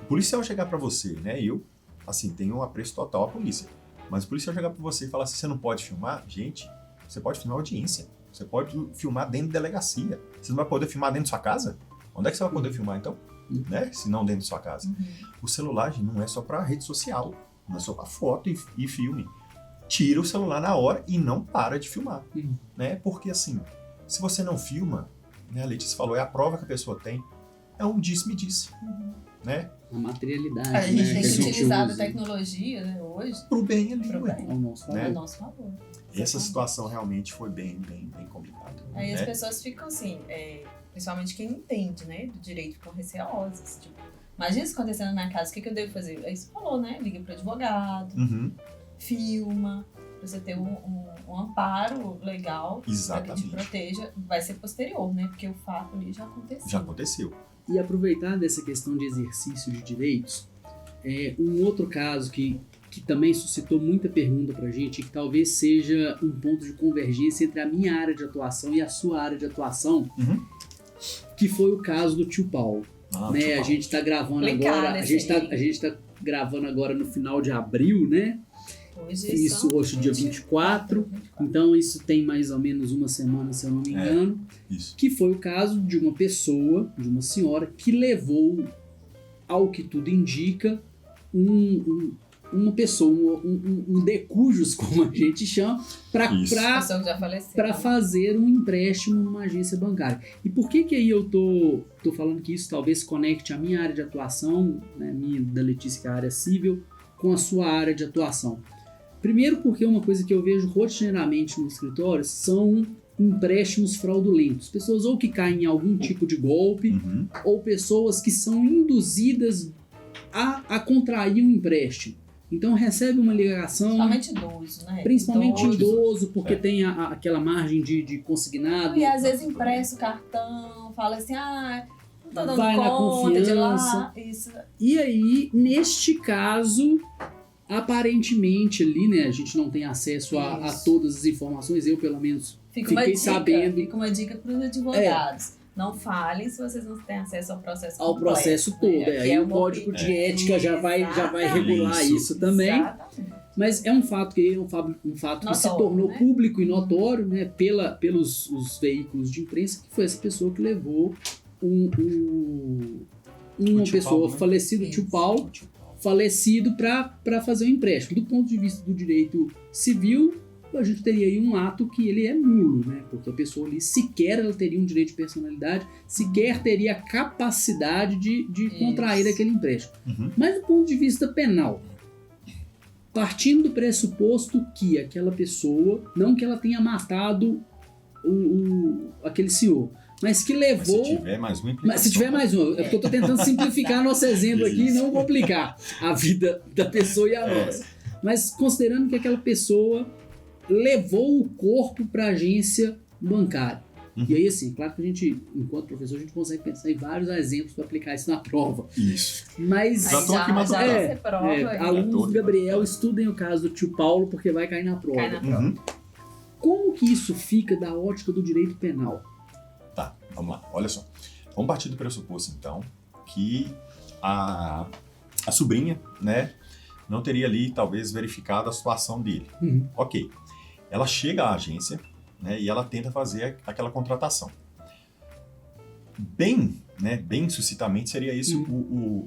O policial chegar para você, né? Eu, assim, tenho um apreço total à polícia. Mas o policial chegar para você e falar assim, você não pode filmar? Gente, você pode filmar audiência. Você pode filmar dentro da delegacia. Você não vai poder filmar dentro da sua casa? Onde é que você vai poder filmar, então? Né? Se não dentro da sua casa. O celular, gente, não é só para rede social. Não é só para foto e filme. Tira o celular na hora e não para de filmar, né? Porque assim, se você não filma, né, a Letícia falou, é a prova que a pessoa tem, é um disse-me-disse, né? A materialidade. A gente né, tem que a gente utilizar usa a tecnologia, né, hoje, Pro bem ali, pro ué. bem, ao nosso favor. Né? ao nosso favor. Essa situação realmente foi bem complicada. Aí as né? pessoas ficam assim, principalmente quem entende, né, do direito, ficam receosas. Tipo, imagina isso acontecendo na minha casa, o que eu devo fazer? Aí você falou, né? Liga pro advogado, Uhum, filma, pra você ter um amparo legal para que te exatamente. proteja. Vai ser posterior, né? Porque o fato ali já aconteceu. Já aconteceu. E aproveitar dessa questão de exercício de direitos, um outro caso que também suscitou muita pergunta pra gente, e que talvez seja um ponto de convergência entre a minha área de atuação e a sua área de atuação, que foi o caso do tio Paulo. Né? A gente está gravando agora, a gente tá gravando agora no final de abril, né? Hoje Isso hoje dia 24. Então isso tem mais ou menos uma semana, se eu não me engano. Isso. Que foi o caso de uma pessoa, de uma senhora, que levou, ao que tudo indica, uma pessoa, um decujus, como a gente chama, pessoa que já faleceu, para fazer um empréstimo numa agência bancária. E por que aí eu tô falando que isso talvez conecte a minha área de atuação, né, minha da Letícia, que é a área civil, com a sua área de atuação? Primeiro porque uma coisa que eu vejo rotineiramente no escritório são empréstimos fraudulentos. Pessoas ou que caem em algum tipo de golpe, ou pessoas que são induzidas a contrair um empréstimo. Então recebe uma ligação... Principalmente idoso, né? Principalmente idoso, porque tem aquela margem de consignado. E às vezes empresta o cartão, fala assim, não tô dando vai na conta de confiança. lá. Isso. E aí, neste caso, aparentemente ali, né, a gente não tem acesso a todas as informações, eu pelo menos fiquei sabendo. Fica uma dica para os advogados. Não fale se vocês não têm acesso ao processo ao completo, processo todo. né? Aí o código de ética já vai regular isso também. Exatamente. Mas é um fato que Notório, se tornou né? público e notório, né, pelos os veículos de imprensa, que foi essa pessoa que levou uma tio pessoa Paulo, né? falecida, o tio Paulo, falecido para fazer o empréstimo. Do ponto de vista do direito civil, a gente teria aí um ato que ele é nulo, né? Porque a pessoa ali sequer ela teria um direito de personalidade, sequer teria a capacidade de contrair aquele empréstimo. Mas do ponto de vista penal, partindo do pressuposto que aquela pessoa, não que ela tenha matado aquele senhor, mas que levou... Mas se tiver mais uma implicação. Mas se tiver mais uma, é porque eu estou tentando simplificar nosso exemplo aqui e não complicar a vida da pessoa e a nossa. Mas considerando que aquela pessoa levou o corpo para a agência bancária. E aí, assim, claro que a gente, enquanto professor, a gente consegue pensar em vários exemplos para aplicar isso na prova. Isso. Mas já estou aqui matutando. Alunos do Gabriel, estudem o caso do tio Paulo, porque vai cair na prova. Cai na prova. Como que isso fica da ótica do direito penal? Tá, vamos lá. Olha só. Vamos partir do pressuposto, então, que a sobrinha, né, não teria ali, talvez, verificado a situação dele. Ok. Ela chega à agência, né, e ela tenta fazer aquela contratação. Bem sucintamente seria isso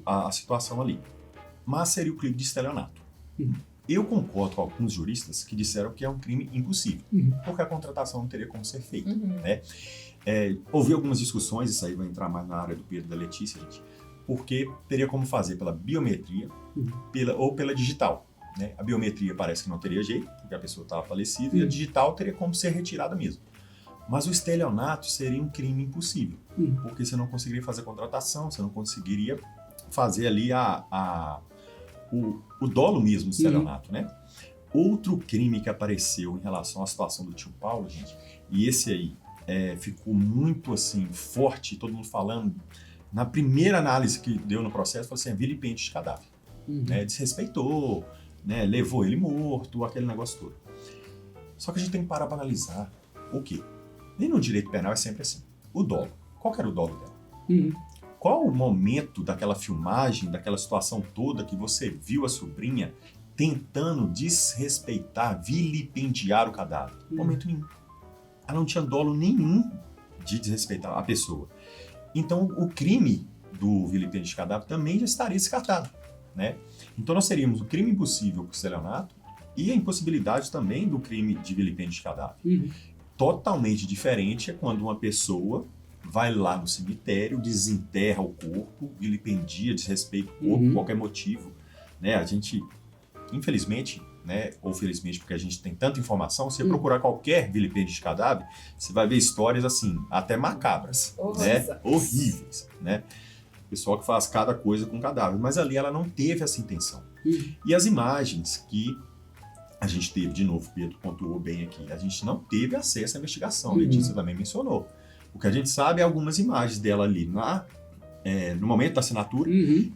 a situação ali. Mas seria o crime de estelionato. Eu concordo com alguns juristas que disseram que é um crime impossível, porque a contratação não teria como ser feita. Né? Houve algumas discussões, isso aí vai entrar mais na área do Pedro e da Letícia, gente, porque teria como fazer pela biometria ou pela digital. Né? A biometria parece que não teria jeito, porque a pessoa estava falecida, e a digital teria como ser retirada mesmo. Mas o estelionato seria um crime impossível, porque você não conseguiria fazer a contratação, você não conseguiria fazer ali o dolo mesmo do estelionato. Né? Outro crime que apareceu em relação à situação do tio Paulo, gente, e esse aí ficou muito assim, forte, todo mundo falando, na primeira análise que deu no processo, falou assim, vilipêndio de cadáver. Né? Desrespeitou, né, levou ele morto, aquele negócio todo. Só que a gente tem que parar para analisar o quê? Nem no direito penal é sempre assim. O dolo. Qual que era o dolo dela? Qual o momento daquela filmagem, daquela situação toda que você viu a sobrinha tentando desrespeitar, vilipendiar o cadáver? Momento nenhum. Ela não tinha dolo nenhum de desrespeitar a pessoa. Então o crime do vilipêndio de cadáver também já estaria descartado. Né? Então nós teríamos o crime impossível com o estelionato e a impossibilidade também do crime de vilipêndio de cadáver. Totalmente diferente é quando uma pessoa vai lá no cemitério, desenterra o corpo, vilipendia, desrespeita o corpo por qualquer motivo. Né? A gente, infelizmente, né, ou felizmente porque a gente tem tanta informação, se você procurar qualquer vilipêndio de cadáver, você vai ver histórias assim, até macabras, né? Horríveis, né? Pessoal que faz cada coisa com cadáver, mas ali ela não teve essa intenção. E as imagens que a gente teve, de novo, Pedro pontuou bem aqui, a gente não teve acesso à investigação, a Letícia também mencionou. O que a gente sabe é algumas imagens dela ali no momento da assinatura,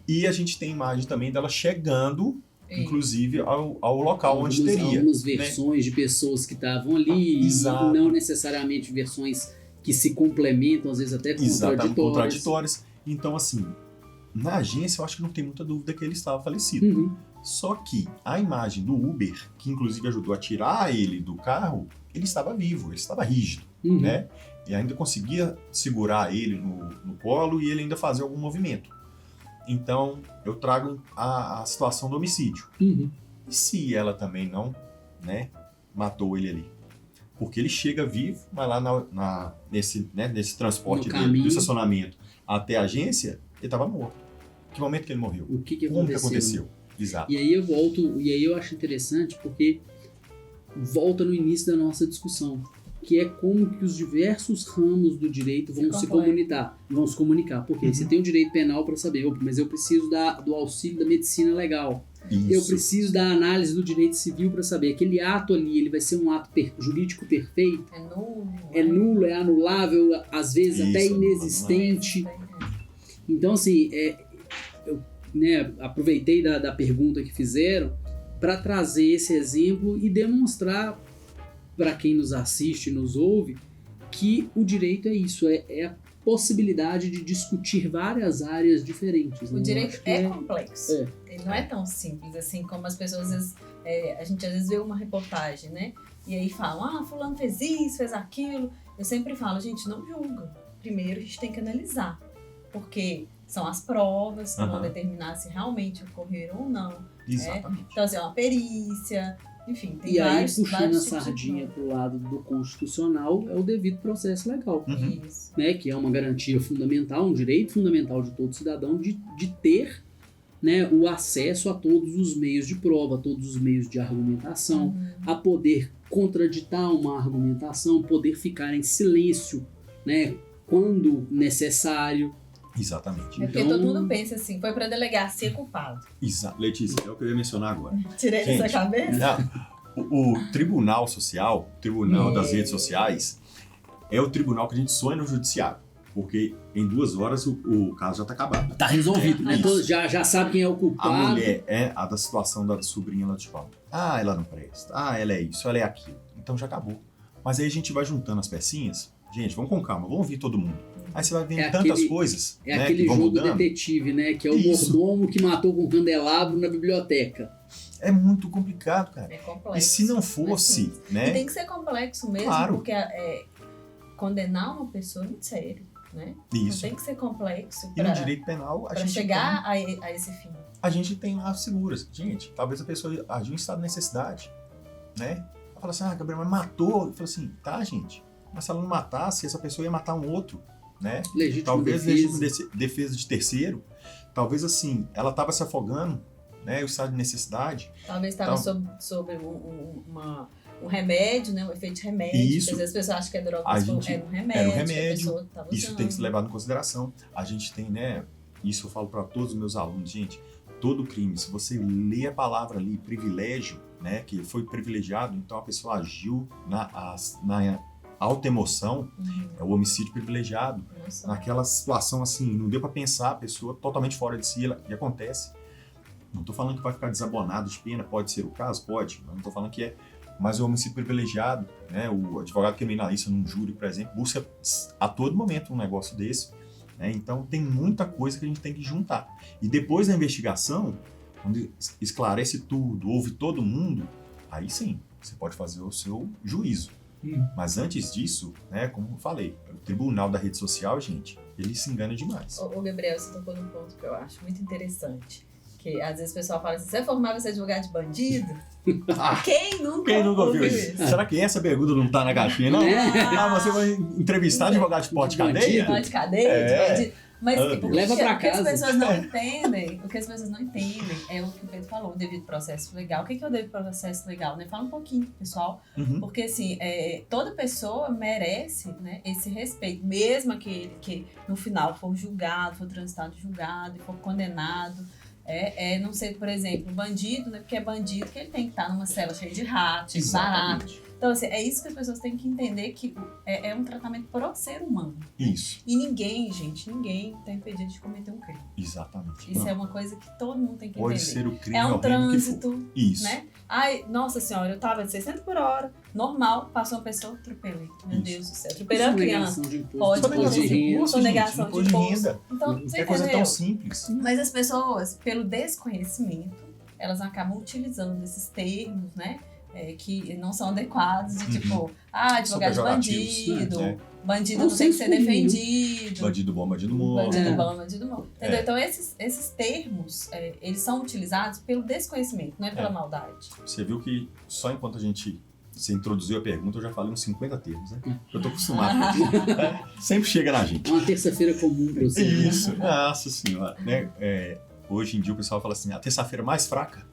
e a gente tem imagem também dela chegando, inclusive, ao local onde teria. Algumas versões de pessoas que estavam ali, e não necessariamente versões que se complementam, às vezes até contraditórias. Então, assim, na agência eu acho que não tem muita dúvida que ele estava falecido. Só que a imagem do Uber, que inclusive ajudou a tirar ele do carro, ele estava vivo, ele estava rígido, né? E ainda conseguia segurar ele no colo e ele ainda fazia algum movimento. Então, eu trago a situação do homicídio. E se ela também não, né, matou ele ali? Porque ele chega vivo, vai lá nesse transporte dele, do estacionamento até a agência, ele estava morto. Que momento que ele morreu? Como que aconteceu? Exato. E aí eu acho interessante porque volta no início da nossa discussão, que é como que os diversos ramos do direito vão se comunicar. Porque você tem o direito penal para saber, mas eu preciso do auxílio da medicina legal. Isso. Eu preciso da análise do direito civil para saber aquele ato ali, ele vai ser um ato jurídico perfeito? É nulo, é anulável, às vezes até inexistente. Então, assim, eu aproveitei da pergunta que fizeram para trazer esse exemplo e demonstrar para quem nos assiste e nos ouve que o direito é isso, é a possibilidade de discutir várias áreas diferentes. O direito é complexo. Ele não é tão simples assim como as pessoas, às vezes, a gente às vezes vê uma reportagem, né? E aí falam, fulano fez isso, fez aquilo. Eu sempre falo, gente, não julga. Primeiro a gente tem que analisar. porque são as provas que vão determinar se realmente ocorreram ou não. Exatamente. Então, assim, é uma perícia, enfim, tem E aí, vários puxando a tipos de sardinha prova. pro lado do constitucional, é o devido processo legal. Isso. Né, que é uma garantia fundamental, um direito fundamental de todo cidadão de ter, né, o acesso a todos os meios de prova, a todos os meios de argumentação, a poder contraditar uma argumentação, poder ficar em silêncio, né, quando necessário. Exatamente. É porque todo mundo pensa assim, foi pra delegacia culpado. Letícia, é o que eu ia mencionar agora. Tirei da sua cabeça? O Tribunal Social, o Tribunal das Redes Sociais, é o tribunal que a gente sonha no judiciário. Porque em 2 horas o caso já está acabado. Tá resolvido, né? Isso. Todos já sabe quem é o culpado. A mulher é a da situação da sobrinha lá de Paulo. Ah, ela não presta. Ah, ela é isso, ela é aquilo. Então já acabou. Mas aí a gente vai juntando as pecinhas. Gente, vamos com calma, vamos ouvir todo mundo. Aí você vai vendo tantas coisas, É né, aquele que vão jogo mudando. detetive, né? Que é o Isso. mordomo que matou com candelabro na biblioteca. É muito complicado, cara. É complexo. E se não fosse, E né? tem que ser complexo mesmo, Claro. porque condenar uma pessoa é muito sério, né? Então Isso. tem que ser complexo E no para direito penal, a gente chegar a esse fim. a gente tem lá seguras. Gente, talvez a pessoa agiu em estado de necessidade, né? Ela fala assim, Gabriel, mas matou. Eu falo assim, tá, gente. Mas se ela não matasse, essa pessoa ia matar um outro, né? Legítimo Talvez defesa. legítima defesa de terceiro. Talvez assim, ela estava se afogando, né? O estado de necessidade. Talvez estava sobre um remédio, né? Um efeito de remédio. Isso. Às vezes as pessoas acham que é droga, A mas gente- era um remédio. era um que a remédio. pessoa tava Isso usando. tem que ser levado em consideração. A gente tem, né? Isso eu falo para todos os meus alunos, gente. Todo crime, se você lê a palavra ali, privilégio, né? Que foi privilegiado, então a pessoa agiu na alta emoção, é o homicídio privilegiado. Nossa. Naquela situação assim, não deu para pensar, a pessoa totalmente fora de si, e acontece. Não tô falando que vai ficar desabonado de pena, pode ser o caso, pode, mas não tô falando que é. Mas o homicídio privilegiado, né, o advogado criminalista num júri, por exemplo, busca a todo momento um negócio desse, né, então tem muita coisa que a gente tem que juntar. E depois da investigação, quando esclarece tudo, ouve todo mundo, aí sim, você pode fazer o seu juízo. Mas antes disso, né, como eu falei, o tribunal da rede social, gente, ele se engana demais. Ô, Gabriel, você tocou num ponto que eu acho muito interessante. Que às vezes o pessoal fala assim, você é formado pra ser advogado de bandido? Quem nunca ouviu ouviu isso? Será que essa pergunta não tá na caixinha, não? Você vai entrevistar advogado de porte de cadeia? Pode de cadeia, É. de bandido. Mas Leva pra o que as casa. pessoas não entendem, o que as pessoas não entendem é o que o Pedro falou, o devido processo legal. O que é o devido processo legal? Né? Fala um pouquinho, pessoal. Uhum. Porque assim, toda pessoa merece, né, esse respeito, mesmo aquele que no final for julgado, for transitado julgado e for condenado. Não sei, por exemplo, bandido, né? Porque é bandido que ele tem que estar numa cela cheia de ratos, baratos. Então, assim, é isso que as pessoas têm que entender, que é um tratamento pro ser humano. Isso, E ninguém tá impedido de cometer um crime. exatamente. Isso é uma coisa que todo mundo tem que Pode entender. ser o crime É um horrendo que for. trânsito, Isso. né? Ai, nossa senhora, eu tava de 60 por hora, normal, passou uma pessoa, atropelei. Meu Isso. Deus do céu, atropelando criança. Sonegação de imposto, Pode, imposto de renda. sonegação de imposto de imposto. renda. Então, Não você é coisa entendeu? tão simples. Mas as pessoas, pelo desconhecimento, elas acabam utilizando esses termos, né? Que não são adequados, de tipo, advogado de São bandido, pejorativos, né? bandido É um não tem que ser senso comum. defendido. Bandido bom, bandido morto. Bandido É. bom, bandido morto. Entendeu? Então, esses termos, eles são utilizados pelo desconhecimento, não é pela maldade. Você viu que só enquanto você introduziu a pergunta, eu já falei uns 50 termos, né? Eu tô acostumado. Sempre chega na gente. É uma terça-feira comum pra você. Isso, nossa senhora. Né? Hoje em dia o pessoal fala assim, a terça-feira mais fraca.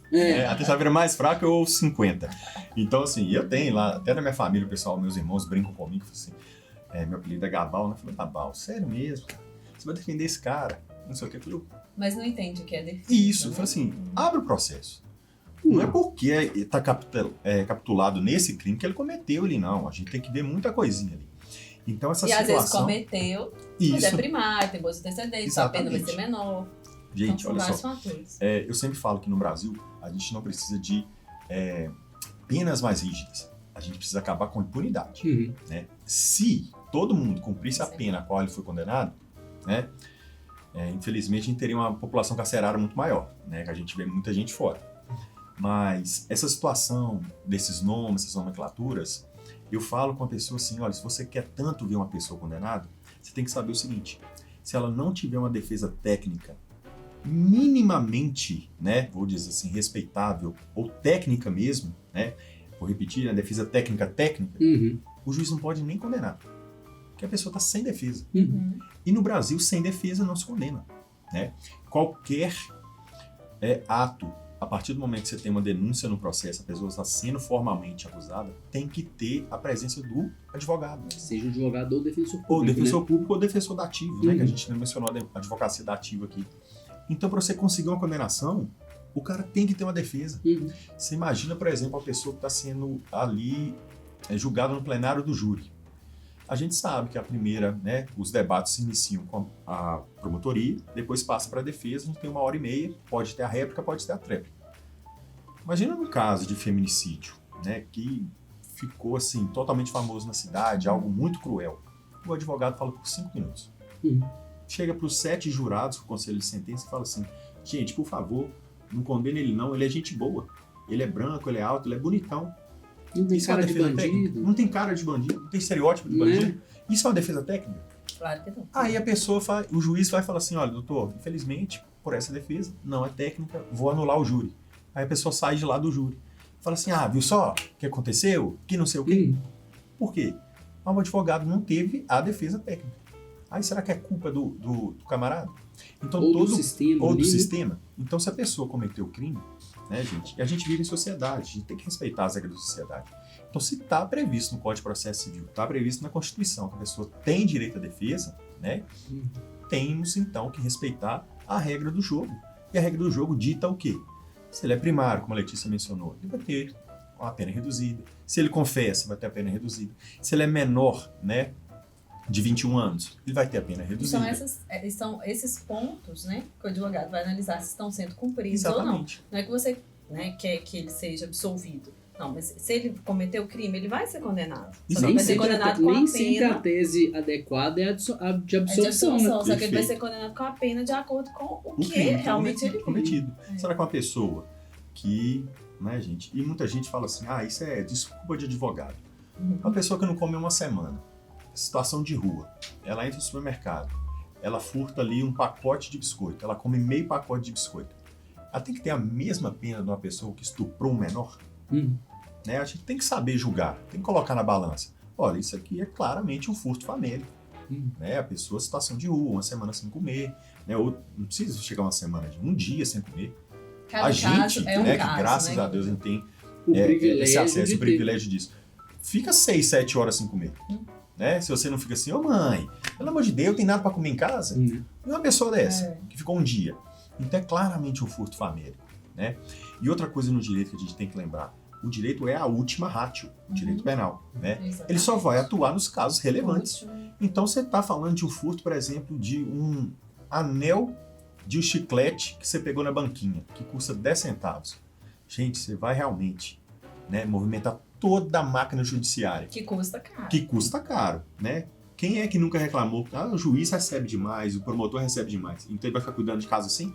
A terça-feira mais fraca eu ouço 50. Então, assim, eu tenho lá, até na minha família, o pessoal, meus irmãos brincam comigo, falam assim, meu apelido é Gabal, né? Eu falei, Gabal, sério mesmo, cara? Você vai defender esse cara? Não sei o que. Eu falei, Mas não entende o que é defesa. isso, eu né? falei assim, abre o processo. Não é porque está capitulado nesse crime que ele cometeu ali, não. A gente tem que ver muita coisinha ali. Então, essa E às vezes situação... cometeu, mas é Isso, primário, tem boas antecedentes, a pena vai ser Exatamente. menor. gente, Então, olha são só. vários fatores. Eu sempre falo que no Brasil a gente não precisa de penas mais rígidas. A gente precisa acabar com a impunidade. Uhum. Né? Se todo mundo cumprisse a pena a qual ele foi condenado, né, infelizmente a gente teria uma população carcerária muito maior, né, que a gente vê muita gente fora. Mas essa situação desses nomes, essas nomenclaturas, eu falo com a pessoa assim, olha, se você quer tanto ver uma pessoa condenada, você tem que saber o seguinte, se ela não tiver uma defesa técnica minimamente, né, vou dizer assim, respeitável, ou técnica mesmo, né, vou repetir, a defesa técnica, o juiz não pode nem condenar, porque a pessoa está sem defesa. E no Brasil, sem defesa não se condena, né? Qualquer ato, a partir do momento que você tem uma denúncia no processo, a pessoa está sendo formalmente acusada, tem que ter a presença do advogado. Seja o advogado ou defensor público. Ou defensor, né? público ou defensor dativo, né? Que a gente mencionou a advocacia dativa aqui. Então, para você conseguir uma condenação, o cara tem que ter uma defesa. Você imagina, por exemplo, a pessoa que está sendo ali julgada no plenário do júri. A gente sabe que a primeira, né, os debates se iniciam com a promotoria, depois passa para a defesa, a gente tem 1h30, pode ter a réplica, pode ter a tréplica. Imagina no caso de feminicídio, né, que ficou assim totalmente famoso na cidade, algo muito cruel. O advogado fala por 5 minutos. Chega para os 7 jurados, o conselho de sentença, e fala assim: gente, por favor, não condene ele não, ele é gente boa. Ele é branco, ele é alto, ele é bonitão. Não tem Isso cara é uma de defesa bandido. técnica? Não tem cara de bandido, não tem estereótipo de bandido. Isso é uma defesa técnica? Claro que não. Aí a pessoa o juiz vai falar assim: olha, doutor, infelizmente, por essa defesa, não é técnica, vou anular o júri. Aí a pessoa sai de lá do júri. Fala assim: viu só o que aconteceu? Que não sei o quê. Por quê? Mas o advogado não teve a defesa técnica. Aí será que é culpa do camarada? Então, ou do sistema. Ou do sistema. Então, se a pessoa cometeu o crime, né, gente? E a gente vive em sociedade, a gente tem que respeitar as regras da sociedade. Então, se está previsto no Código de Processo Civil, está previsto na Constituição que a pessoa tem direito à defesa, né? Temos, então, que respeitar a regra do jogo. E a regra do jogo dita o quê? Se ele é primário, como a Letícia mencionou, ele vai ter uma pena reduzida. Se ele confessa, vai ter a pena reduzida. Se ele é menor, né, de 21 anos, ele vai ter a pena reduzida. São esses pontos, né, que o advogado vai analisar se estão sendo cumpridos Exatamente. ou não. Não é que você, né, quer que ele seja absolvido. Não, mas se ele cometeu o crime, ele vai ser condenado. Só que ele vai ser condenado com a pena. Nem sempre a tese adequada é a de absorção. Só que ele vai ser condenado com a pena de acordo com o que crime realmente ele cometido. Será que uma pessoa que, né, gente, e muita gente fala assim: isso é desculpa de advogado. Uma pessoa que não come uma semana, situação de rua, ela entra no supermercado, ela furta ali um pacote de biscoito, ela come meio pacote de biscoito. Ela tem que ter a mesma pena de uma pessoa que estuprou um menor? Né? A gente tem que saber julgar, tem que colocar na balança. Olha, isso aqui é claramente um furto famélico. Né? A pessoa, situação de rua, uma semana sem comer, né? Ou não precisa chegar uma semana, um dia sem comer. Cada a gente, caso é um né, caso, que graças né? a Deus a gente tem esse acesso, o privilégio disso. Fica 6, 7 horas sem comer. Né? Se você não fica assim: mãe, pelo amor de Deus, tem nada para comer em casa? E uma pessoa dessa, que ficou um dia. Então é claramente um furto famélico. Né? E outra coisa no direito que a gente tem que lembrar: o direito é a última ratio, o direito penal. Né? Ele só vai atuar nos casos relevantes. Então você está falando de um furto, por exemplo, de um anel de um chiclete que você pegou na banquinha, que custa 10 centavos. Gente, você vai realmente, né, movimentar toda a máquina judiciária. Que custa caro. Que custa caro, né? Quem é que nunca reclamou? O juiz recebe demais, o promotor recebe demais. Então ele vai ficar cuidando de caso assim?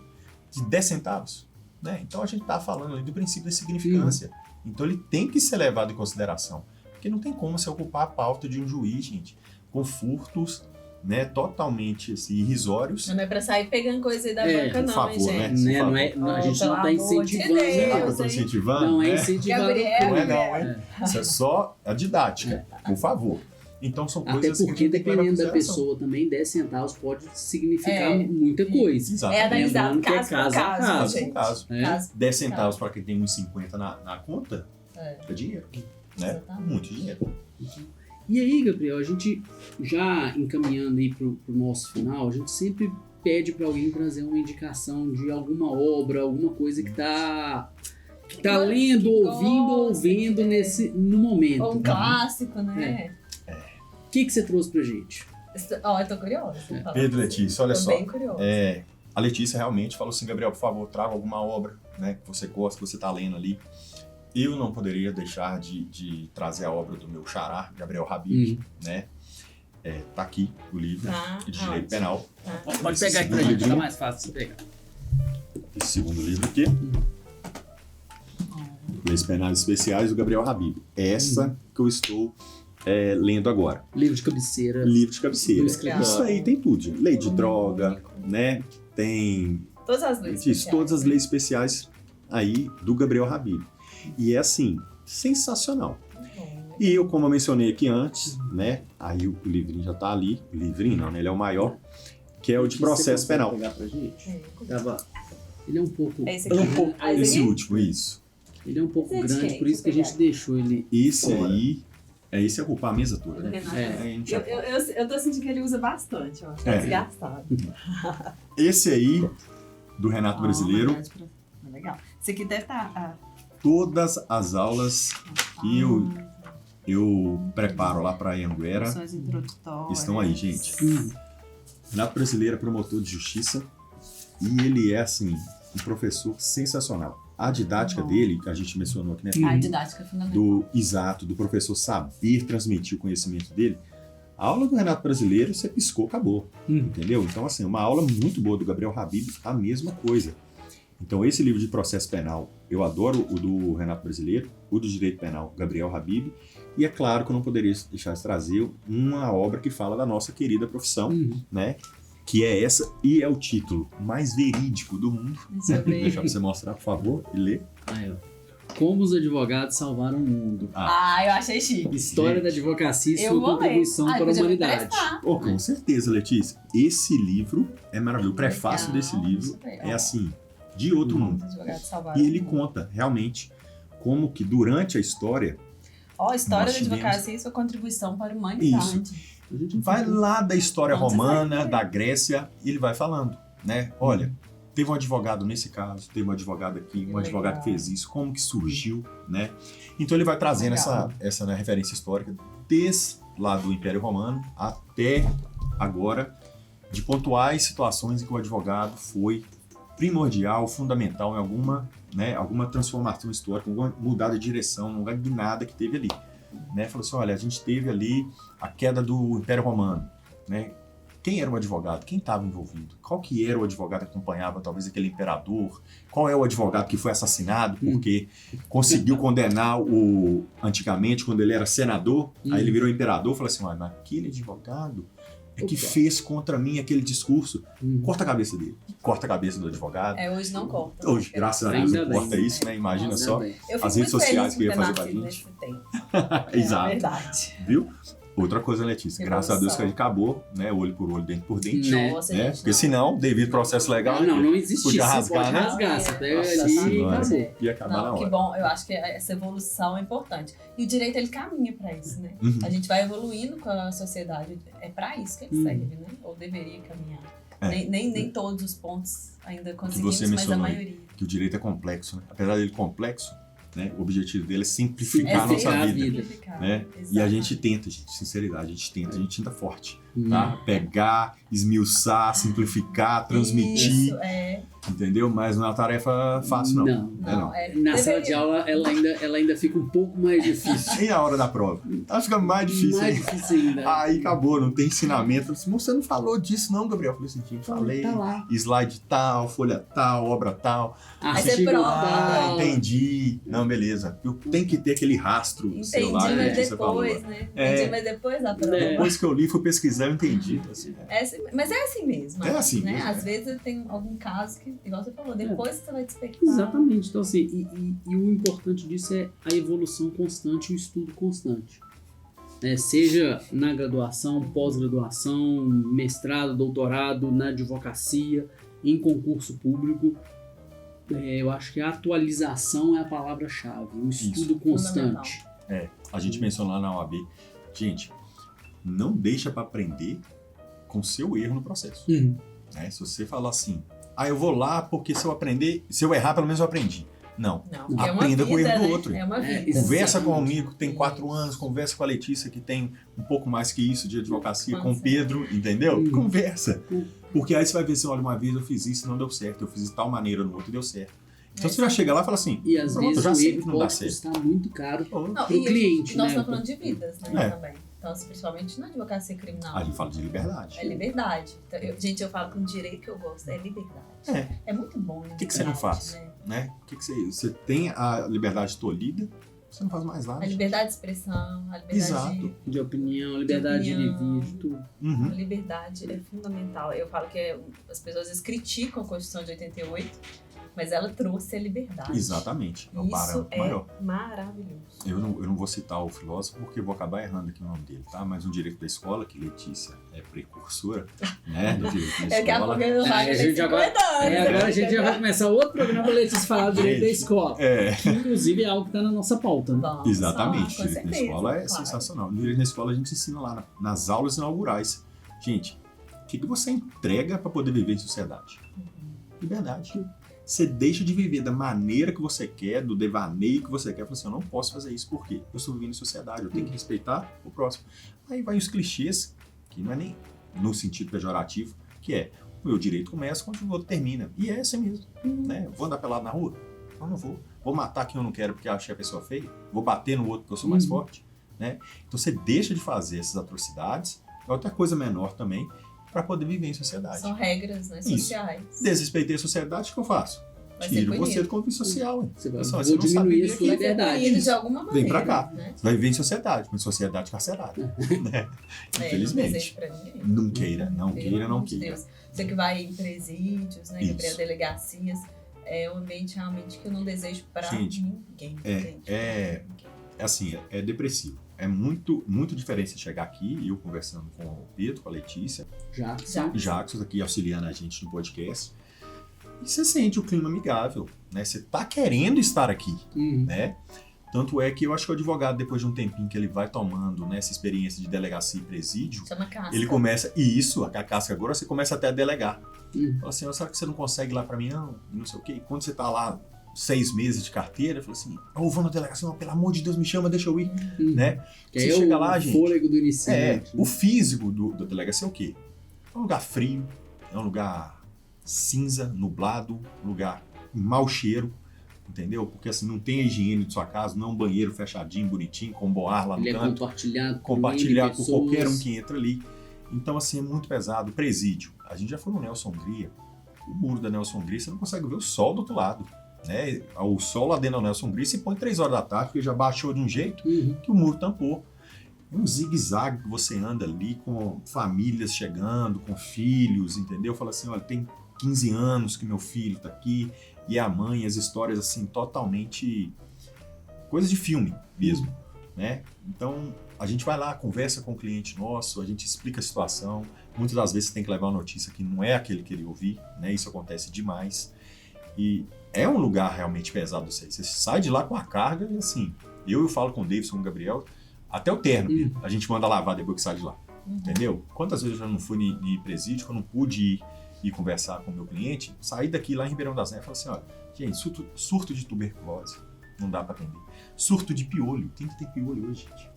De 10 centavos? Né? Então a gente está falando ali do princípio da significância. Então ele tem que ser levado em consideração. Porque não tem como você ocupar a pauta de um juiz, gente, com furtos, né, totalmente assim, irrisórios. Não é pra sair pegando coisa aí da banca, não, favor, gente. Né? A gente não tá incentivando. Será que eu tô incentivando? Não é incentivando. Gabriel, não é não, hein? Isso é só a didática, por favor. Então são coisas até porque, que dependendo da pessoa também, 10 centavos pode significar muita coisa. Exatamente. É analisado caso por caso. gente. Caso. 10 centavos para quem tem uns 50 na conta, é dinheiro. Né? Muito dinheiro. E aí, Gabriel, a gente já encaminhando aí pro nosso final, a gente sempre pede para alguém trazer uma indicação de alguma obra, alguma coisa que tá lendo, ouvindo no momento. Ou um clássico, né? O que você trouxe pra gente? Eu tô curiosa. Pedro, Letícia, olha tô só. Bem curiosa. A Letícia realmente falou assim: Gabriel, por favor, traga alguma obra, né, que você gosta, que você tá lendo ali. Eu não poderia deixar de trazer a obra do meu xará, Gabriel Habib, né? Tá aqui o livro de Direito Penal. Pode pegar aqui pra gente, tá mais fácil de pegar. Esse segundo livro aqui. Leis Penais Especiais do Gabriel Habib. Essa que eu estou lendo agora. Livro de cabeceira. Livro de cabeceira. Do escritório. Isso aí tem tudo, gente. Lei de droga, né? Tem Todas as leis isso, especiais, todas as né? leis especiais aí do Gabriel Habib. E é assim, sensacional. E eu, como eu mencionei aqui antes, né? Aí o livrinho já tá ali. O livrinho não, né? Ele é o maior, que é o de processo Você consegue penal. pegar pra gente? É. Ele é um pouco. É esse É aqui. um pouco, Ah, esse aqui? último, isso. Ele é um pouco Esse é de grande, quem? por isso que a Deixa eu gente deixou ele. Esse fora. aí, esse é ocupar a mesa toda, né? Renato. É. A gente Eu tô sentindo que ele usa bastante, eu acho. Tá É. desgastado. Esse aí, do Renato Brasileiro, Legal. Esse aqui deve estar. todas as aulas que eu preparo lá para Anhanguera Funções introdutórias. estão aí, gente. Renato Brasileiro é promotor de justiça e ele é, assim, um professor sensacional. A didática dele, que a gente mencionou aqui, né? A didática é fundamental. Do professor saber transmitir o conhecimento dele. A aula do Renato Brasileiro, você piscou, acabou. Entendeu? Então, assim, uma aula muito boa do Gabriel Habib, a mesma coisa. Então, esse livro de processo penal, eu adoro o do Renato Brasileiro, o do direito penal, Gabriel Habib, e é claro que eu não poderia deixar de trazer uma obra que fala da nossa querida profissão, né? Que é essa, e é o título mais verídico do mundo. Deixa eu ver. Deixa você mostrar, por favor, e ler. Aí, ó. Como os advogados salvaram o mundo. Eu achei chique. História Gente. da advocacia e Eu sua vou ler. contribuição para a podia me humanidade. emprestar. Oh, com certeza, Letícia. Esse livro é maravilhoso. O prefácio Legal, desse livro super. é assim, de outro mundo. Os advogados salvaram E ele o mundo. conta realmente como que durante a história Ó, história Nós da tivemos- advocacia e sua contribuição para a humanidade. A gente vai lá da história Vamos romana, dizer. da Grécia, e ele vai falando, né? Olha, teve um advogado nesse caso, teve um advogado aqui, um advogado que fez isso, como que surgiu, né? Então ele vai trazendo Legal. essa né, referência histórica desde lá do Império Romano até agora, de pontuais situações em que o advogado foi primordial, fundamental em alguma transformação histórica, alguma mudada de direção, alguma guinada que teve ali. Né? Falou assim, olha, a gente teve ali a queda do Império Romano, né? Quem era o advogado? Quem estava envolvido? Qual que era o advogado que acompanhava talvez aquele imperador? Qual é o advogado que foi assassinado porque conseguiu condenar antigamente, quando ele era senador, aí ele virou imperador, falou assim, olha, mas aquele advogado é que Opa. fez contra mim aquele discurso. Corta a cabeça dele. Corta a cabeça do advogado. Hoje não corta. Hoje, graças a Deus, Ainda não bem. corta isso, né? Imagina Ainda só. bem. Eu fico as redes muito sociais feliz que eu ia por ter fazer pra nascido gente. nesse tempo. Exato. É verdade. Viu? Outra coisa, Letícia, graças a Deus que a gente Evolução. acabou, né? Olho por olho, dente por dente. Né? Nossa, Né? gente, Porque não. senão, devido ao processo legal, Não existe podia isso. Você rasgar, pode né? rasgar. Você pega Nossa ali e Senhora, acabou. ia acabar na Não, que hora. bom. Eu acho que essa evolução é importante. E o direito, ele caminha para isso, né? Uhum. A gente vai evoluindo com a sociedade. É para isso que ele serve, né? Ou deveria caminhar. É. Nem todos os pontos ainda conseguimos, você mas a mencionou aí. maioria. Que o direito é complexo, né? Apesar dele complexo, né? O objetivo dele é simplificar a É nossa simplificar a vida. vida. Simplificar. Né? E a Exatamente. gente tenta, gente, sinceridade, a gente tenta forte, tá? Pegar, esmiuçar, simplificar, transmitir, Isso, é. entendeu? Mas não é uma tarefa fácil, não. Não. Não, é. Na sala deveria. de aula, ela ainda fica um pouco mais difícil. E a hora da prova? Ela fica mais difícil mais ainda. difícil ainda. Aí acabou, não tem ensinamento. Eu disse, você não falou disso não, Gabriel. Eu falei assim, gente, falei. Tá lá. Slide tal, folha tal, obra tal. Aí você Artigo prova. tal. Entendi. Não, beleza. Tem que ter aquele rastro Entendi, celular, né, mas que você falou. depois, né? É. Entendi, mas depois da prova. É. Depois que eu li, fui pesquisar, eu entendi. Assim, Mas é assim mesmo. É assim né? mesmo, Às vezes tem algum caso que, igual você falou, depois você vai despertar. Exatamente. Então, assim, e o importante disso é a evolução constante e o estudo constante. Seja na graduação, pós-graduação, mestrado, doutorado, na advocacia, em concurso público. Eu acho que a atualização é a palavra-chave, o estudo constante. A gente mencionou lá na OAB. Gente, não deixa para aprender com seu erro no processo. Né? Se você falar assim, eu vou lá porque se eu errar, pelo menos eu aprendi. Não. Não, porque Aprenda é uma com o vida, erro do né? outro. É uma vida. Conversa Exatamente. com um amigo que tem 4 anos, conversa com a Letícia que tem um pouco mais que isso de advocacia, com o Pedro, entendeu? Conversa. Porque aí você vai ver assim, olha, uma vez eu fiz isso e não deu certo, eu fiz de tal maneira no outro e deu certo. Então você já chega lá e fala assim, E às pronto, vezes já o sei que erro não dá pode certo. custar muito caro Não, pro cliente, nós né? estamos falando de vidas, né? É. Também. Então, assim, principalmente na advocacia criminal. A gente fala de liberdade. É liberdade. Então, gente, eu falo que um direito que eu gosto é liberdade. É muito bom. O que você não faz? Né? O que você tem a liberdade tolhida, você não faz mais nada. A liberdade de expressão, a liberdade Exato. De opinião, liberdade de vir, de tudo. Uhum. A liberdade é fundamental. Eu falo que as pessoas às vezes criticam a Constituição de 88, mas ela trouxe a liberdade. Exatamente. É o Isso parâmetro é maior. maravilhoso. Eu não vou citar o filósofo porque eu vou acabar errando aqui o nome dele, tá? Mas um direito da escola, que Letícia é precursora, né? Do direito da Daqui a pouco escola. eu a gente já vai- Agora a gente já vai começar outro programa pra Letícia falar do direito da escola. É, Que inclusive é algo que tá na nossa pauta, né? Vamos exatamente. lá, O com direito da certeza, escola é claro. sensacional. No direito da escola a gente ensina lá nas aulas inaugurais. Gente, o que você entrega para poder viver em sociedade? Liberdade. Você deixa de viver da maneira que você quer, do devaneio que você quer. Fala assim, eu não posso fazer isso porque eu estou vivendo em sociedade, eu tenho que respeitar o próximo. Aí vai os clichês, que não é nem no sentido pejorativo, que é, o meu direito começa quando o outro termina. E é assim mesmo. Né? Vou andar pelado na rua? Eu não vou. Vou matar quem eu não quero porque achei a pessoa feia? Vou bater no outro porque eu sou mais forte? Né? Então você deixa de fazer essas atrocidades, é outra coisa menor também, para poder viver em sociedade. São regras, né, sociais. Desrespeitei a sociedade, o que eu faço? Vai ser Tiro você punido. do convívio social. Você vai Pessoal, vou não sabe diminuir viver a sua aqui. liberdade. Punido de alguma maneira. Vem pra cá. Né? Você vai viver em sociedade, mas sociedade carcerária. Né? Não Infelizmente. desejo pra ninguém. Não queira, não Pelo queira, não amor de queira. Deus. Você que vai em presídios, né, que vai Isso. em delegacias, é um ambiente realmente que eu não desejo pra Gente, ninguém. É assim, é depressivo. É muito, muito diferente você chegar aqui, eu conversando com o Pedro, com a Letícia, Já. Jackson aqui auxiliando a gente no podcast, e você sente o clima amigável, né? Você tá querendo estar aqui, Uhum. né? Tanto é que eu acho que o advogado, depois de um tempinho que ele vai tomando, né, essa experiência de delegacia e presídio, Chama casca. ele começa, e isso, a casca agora, você começa até a delegar. Uhum. Fala assim, será que você não consegue ir lá pra mim? Não sei o quê. E quando você tá lá 6 meses de carteira, fala assim, vou na delegacia, pelo amor de Deus, me chama, deixa eu ir, Uhum. né? Que Você é chega o lá, gente, fôlego do iniciante. o físico da delegacia é o quê? É um lugar frio, é um lugar cinza, nublado, um lugar mau cheiro, entendeu? Porque assim, não tem a higiene de sua casa, não é um banheiro fechadinho, bonitinho, com bom ar lá no Ele é canto, compartilhado compartilhado com pessoas. qualquer um que entra ali. Então assim, é muito pesado. Presídio, a gente já foi no Nelson Hungria, o muro da Nelson Hungria, você não consegue ver o sol do outro lado, né? O sol lá dentro da Nelson Hungria se põe 3 horas da tarde, porque já baixou de um jeito Uhum. que o muro tampou. Um zigue-zague que você anda ali com famílias chegando, com filhos, entendeu? Fala assim, olha, tem 15 anos que meu filho tá aqui, e a mãe, as histórias assim, totalmente coisa de filme mesmo, né? Então, a gente vai lá, conversa com o cliente nosso, a gente explica a situação, muitas das vezes você tem que levar uma notícia que não é aquele que ele ouvir, né? Isso acontece demais, e é um lugar realmente pesado isso aí. Você sai de lá com a carga e assim, eu falo com o Davidson, com o Gabriel, até o terno, a gente manda lavar depois que sai de lá, entendeu? Quantas vezes eu já não fui em presídio, que eu não pude ir conversar com o meu cliente, saí daqui lá em Ribeirão das Neves e falei assim, olha, gente, surto de tuberculose, não dá pra atender. Surto de piolho, tem que ter piolho hoje, gente.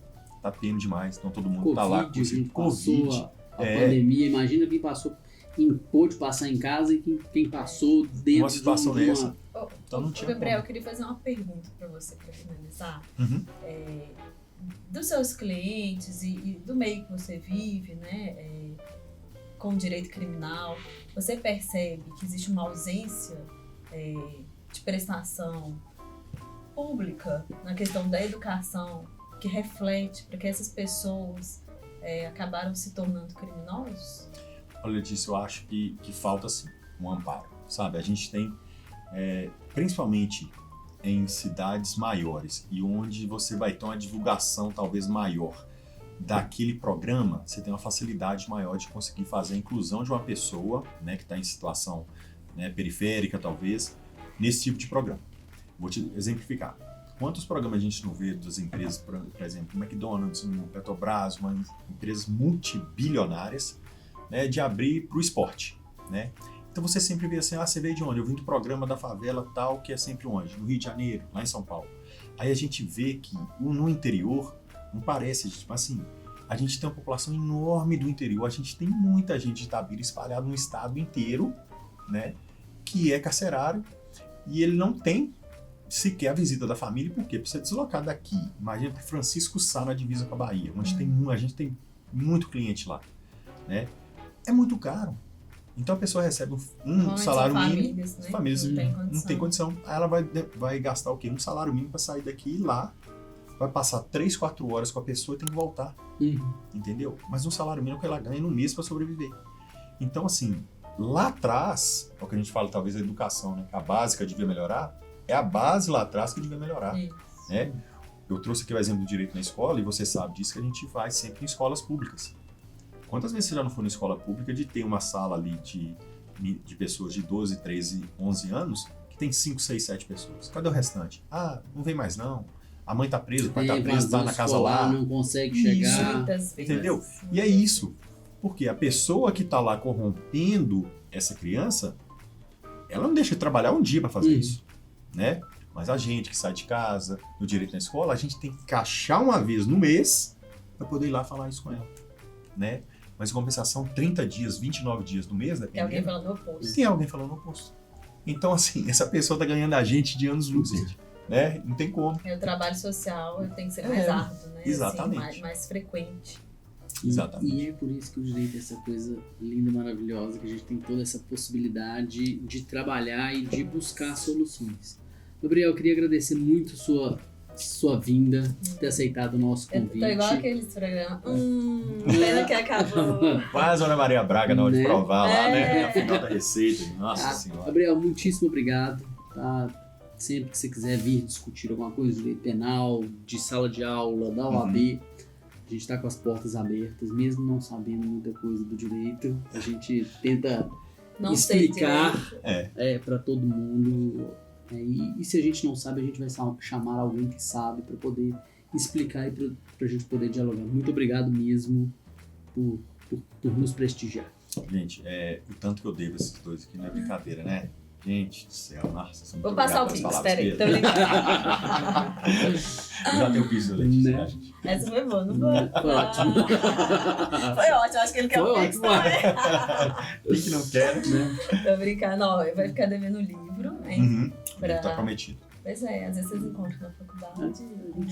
Tá tendo demais, então todo mundo Covid, tá lá a gente com passou Covid. a pandemia, imagina quem passou, quem pôde passar em casa e quem passou dentro Uma situação de uma... dessa. Então não tinha Gabriel, eu como. queria fazer uma pergunta para você, para finalizar. Uhum. Dos seus clientes e do meio que você vive, né, com o direito criminal, você percebe que existe uma ausência de prestação pública na questão da educação que reflete para que essas pessoas acabaram se tornando criminosos? Olha, Letícia, eu acho que falta sim um amparo, sabe? A gente tem, principalmente em cidades maiores e onde você vai ter uma divulgação talvez maior daquele programa, você tem uma facilidade maior de conseguir fazer a inclusão de uma pessoa, né, que está em situação, né, periférica talvez, nesse tipo de programa. Vou te exemplificar. Quantos programas a gente não vê das empresas, por exemplo, McDonald's, Petrobras, empresas multibilionárias, né, de abrir para o esporte, né? Então você sempre vê assim, você veio de onde? Eu vim do programa da favela tal, que é sempre onde? No Rio de Janeiro, lá em São Paulo. Aí a gente vê que no interior, não parece, tipo assim, a gente tem uma população enorme do interior, a gente tem muita gente de Itabira espalhada no estado inteiro, né, que é carcerário, e ele não tem sequer a visita da família, por quê? Porque você deslocar daqui, imagina para Francisco Sá na divisa com a Bahia, onde a gente tem muito cliente lá, né, é muito caro. Então a pessoa recebe um salário mínimo, né? famílias não tem condição. Aí ela vai gastar o quê? Um salário mínimo para sair daqui e ir lá vai passar 3, 4 horas com a pessoa e tem que voltar. Entendeu? Mas um salário mínimo que ela ganha no mês para sobreviver. Então, assim, lá atrás, é o que a gente fala, talvez, a educação, né? A básica devia melhorar, é a base lá atrás que devia melhorar. Né? Eu trouxe aqui o exemplo do direito na escola, e você sabe disso, que a gente vai sempre em escolas públicas. Quantas vezes você já não foi na escola pública de ter uma sala ali de pessoas de 12, 13, 11 anos, que tem 5, 6, 7 pessoas? Cadê o restante? Ah, não vem mais não. A mãe tá presa, o pai tá preso, tá na casa lá. Não consegue chegar. Entendeu? E é isso. Porque a pessoa que tá lá corrompendo essa criança, ela não deixa de trabalhar um dia para fazer isso, né? Mas a gente que sai de casa, no direito na escola, a gente tem que encaixar uma vez no mês para poder ir lá falar isso com ela, né? Mas em compensação, 30 dias, 29 dias no mês, tem alguém falando o oposto. Tem alguém falando o oposto. Então, assim, essa pessoa tá ganhando a gente de anos-luz, gente. Né? Não tem como. O trabalho social tem que ser mais árduo, né? Exatamente. Assim, mais frequente. Exatamente. E é por isso que o direito é essa coisa linda, maravilhosa, que a gente tem toda essa possibilidade de trabalhar e de buscar soluções. Gabriel, eu queria agradecer muito sua vinda, ter aceitado o nosso convite. Eu tô igual aqueles programas. Pena que acabou. Quase a Ana Maria Braga na hora de provar lá, né? A final da receita. Nossa Senhora. Gabriel, muitíssimo obrigado. Tá? Sempre que você quiser vir discutir alguma coisa de direito penal, de sala de aula, da OAB, a gente está com as portas abertas, mesmo não sabendo muita coisa do direito, a gente tenta explicar para todo mundo. E se a gente não sabe, a gente vai chamar alguém que sabe para poder explicar e para a gente poder dialogar. Muito obrigado mesmo por nos prestigiar. Gente, o tanto que eu devo a esses dois aqui não é brincadeira, né? Gente do céu, nossa. Vou passar o Pix, peraí. Eu já tenho o Pix da Letícia, né, gente? Essa foi boa, não foi? Foi ótimo. Foi ótimo, acho que ele quer o Pix também. Quem que não quer, né? Tô brincando, ó, vai ficar devendo o livro, hein? Tá prometido. Pois é, às vezes vocês encontram na faculdade.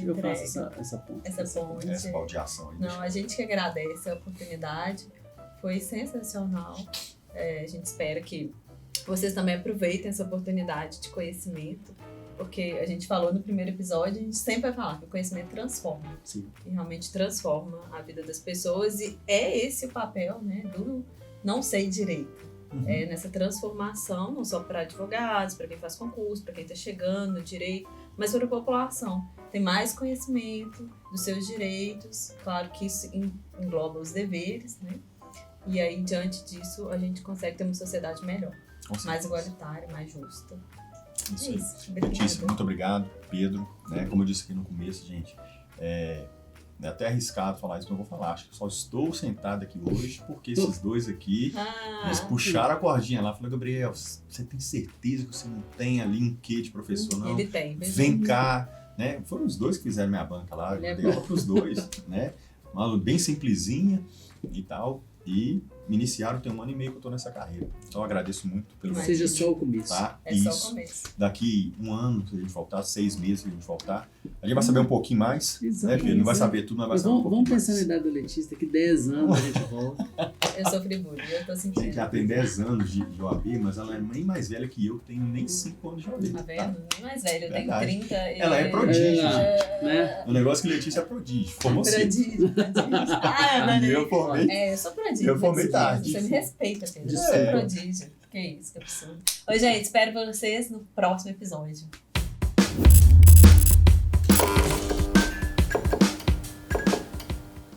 Eu faço essa ponte. Essa ponte. Essa baldeação aí. Não, a gente que agradece a oportunidade. Foi sensacional. A gente espera que vocês também aproveitem essa oportunidade de conhecimento, porque a gente falou no primeiro episódio, a gente sempre vai falar que o conhecimento transforma. Sim. E realmente transforma a vida das pessoas, e é esse o papel, né, do não sei direito. Nessa transformação, não só para advogados, para quem faz concurso, para quem está chegando no direito, mas para a população. Tem mais conhecimento dos seus direitos, claro que isso engloba os deveres, né? E aí, diante disso, a gente consegue ter uma sociedade melhor. Mais igualitária, mais justa. Isso. Letícia, muito obrigado. Pedro, né? Como eu disse aqui no começo, gente, é até arriscado falar isso, mas eu vou falar. Acho que só estou sentado aqui hoje porque esses dois aqui, eles puxaram a cordinha lá. Falaram, Gabriel, você tem certeza que você não tem ali um quê de professor, não? Ele tem. Vem cá. Né? Foram os dois que fizeram minha banca lá. Eu dei aula pros dois, né? Uma aula bem simplesinha e tal. E me iniciaram, tem 1 ano e meio que eu tô nessa carreira. Então eu agradeço muito pelo convite. Seja só o começo. Tá? Só o começo. Daqui 1 ano, se a gente voltar, 6 meses, se a gente voltar, a gente vai saber um pouquinho mais. Exatamente. Né, Pedro? Não vai saber tudo, mas vai saber um pouquinho mais. Vamos pensar na idade da Letícia, daqui 10 anos a gente volta. Eu sou fribulho, eu tô sentindo. A gente já tem 10 anos de OAB, mas ela é nem mais velha que eu tenho nem 5 anos de OAB. Tá vendo? Nem mais velha, eu tenho 30. Ela é prodígio. Né? O negócio que Letícia é prodígio. Formou Prodígio. Dani. Eu formei. Eu sou prodígio. Eu formei tarde. Você me respeita, Pedro. Eu sou prodígio. Que isso, que absurdo. Oi, gente, espero vocês no próximo episódio.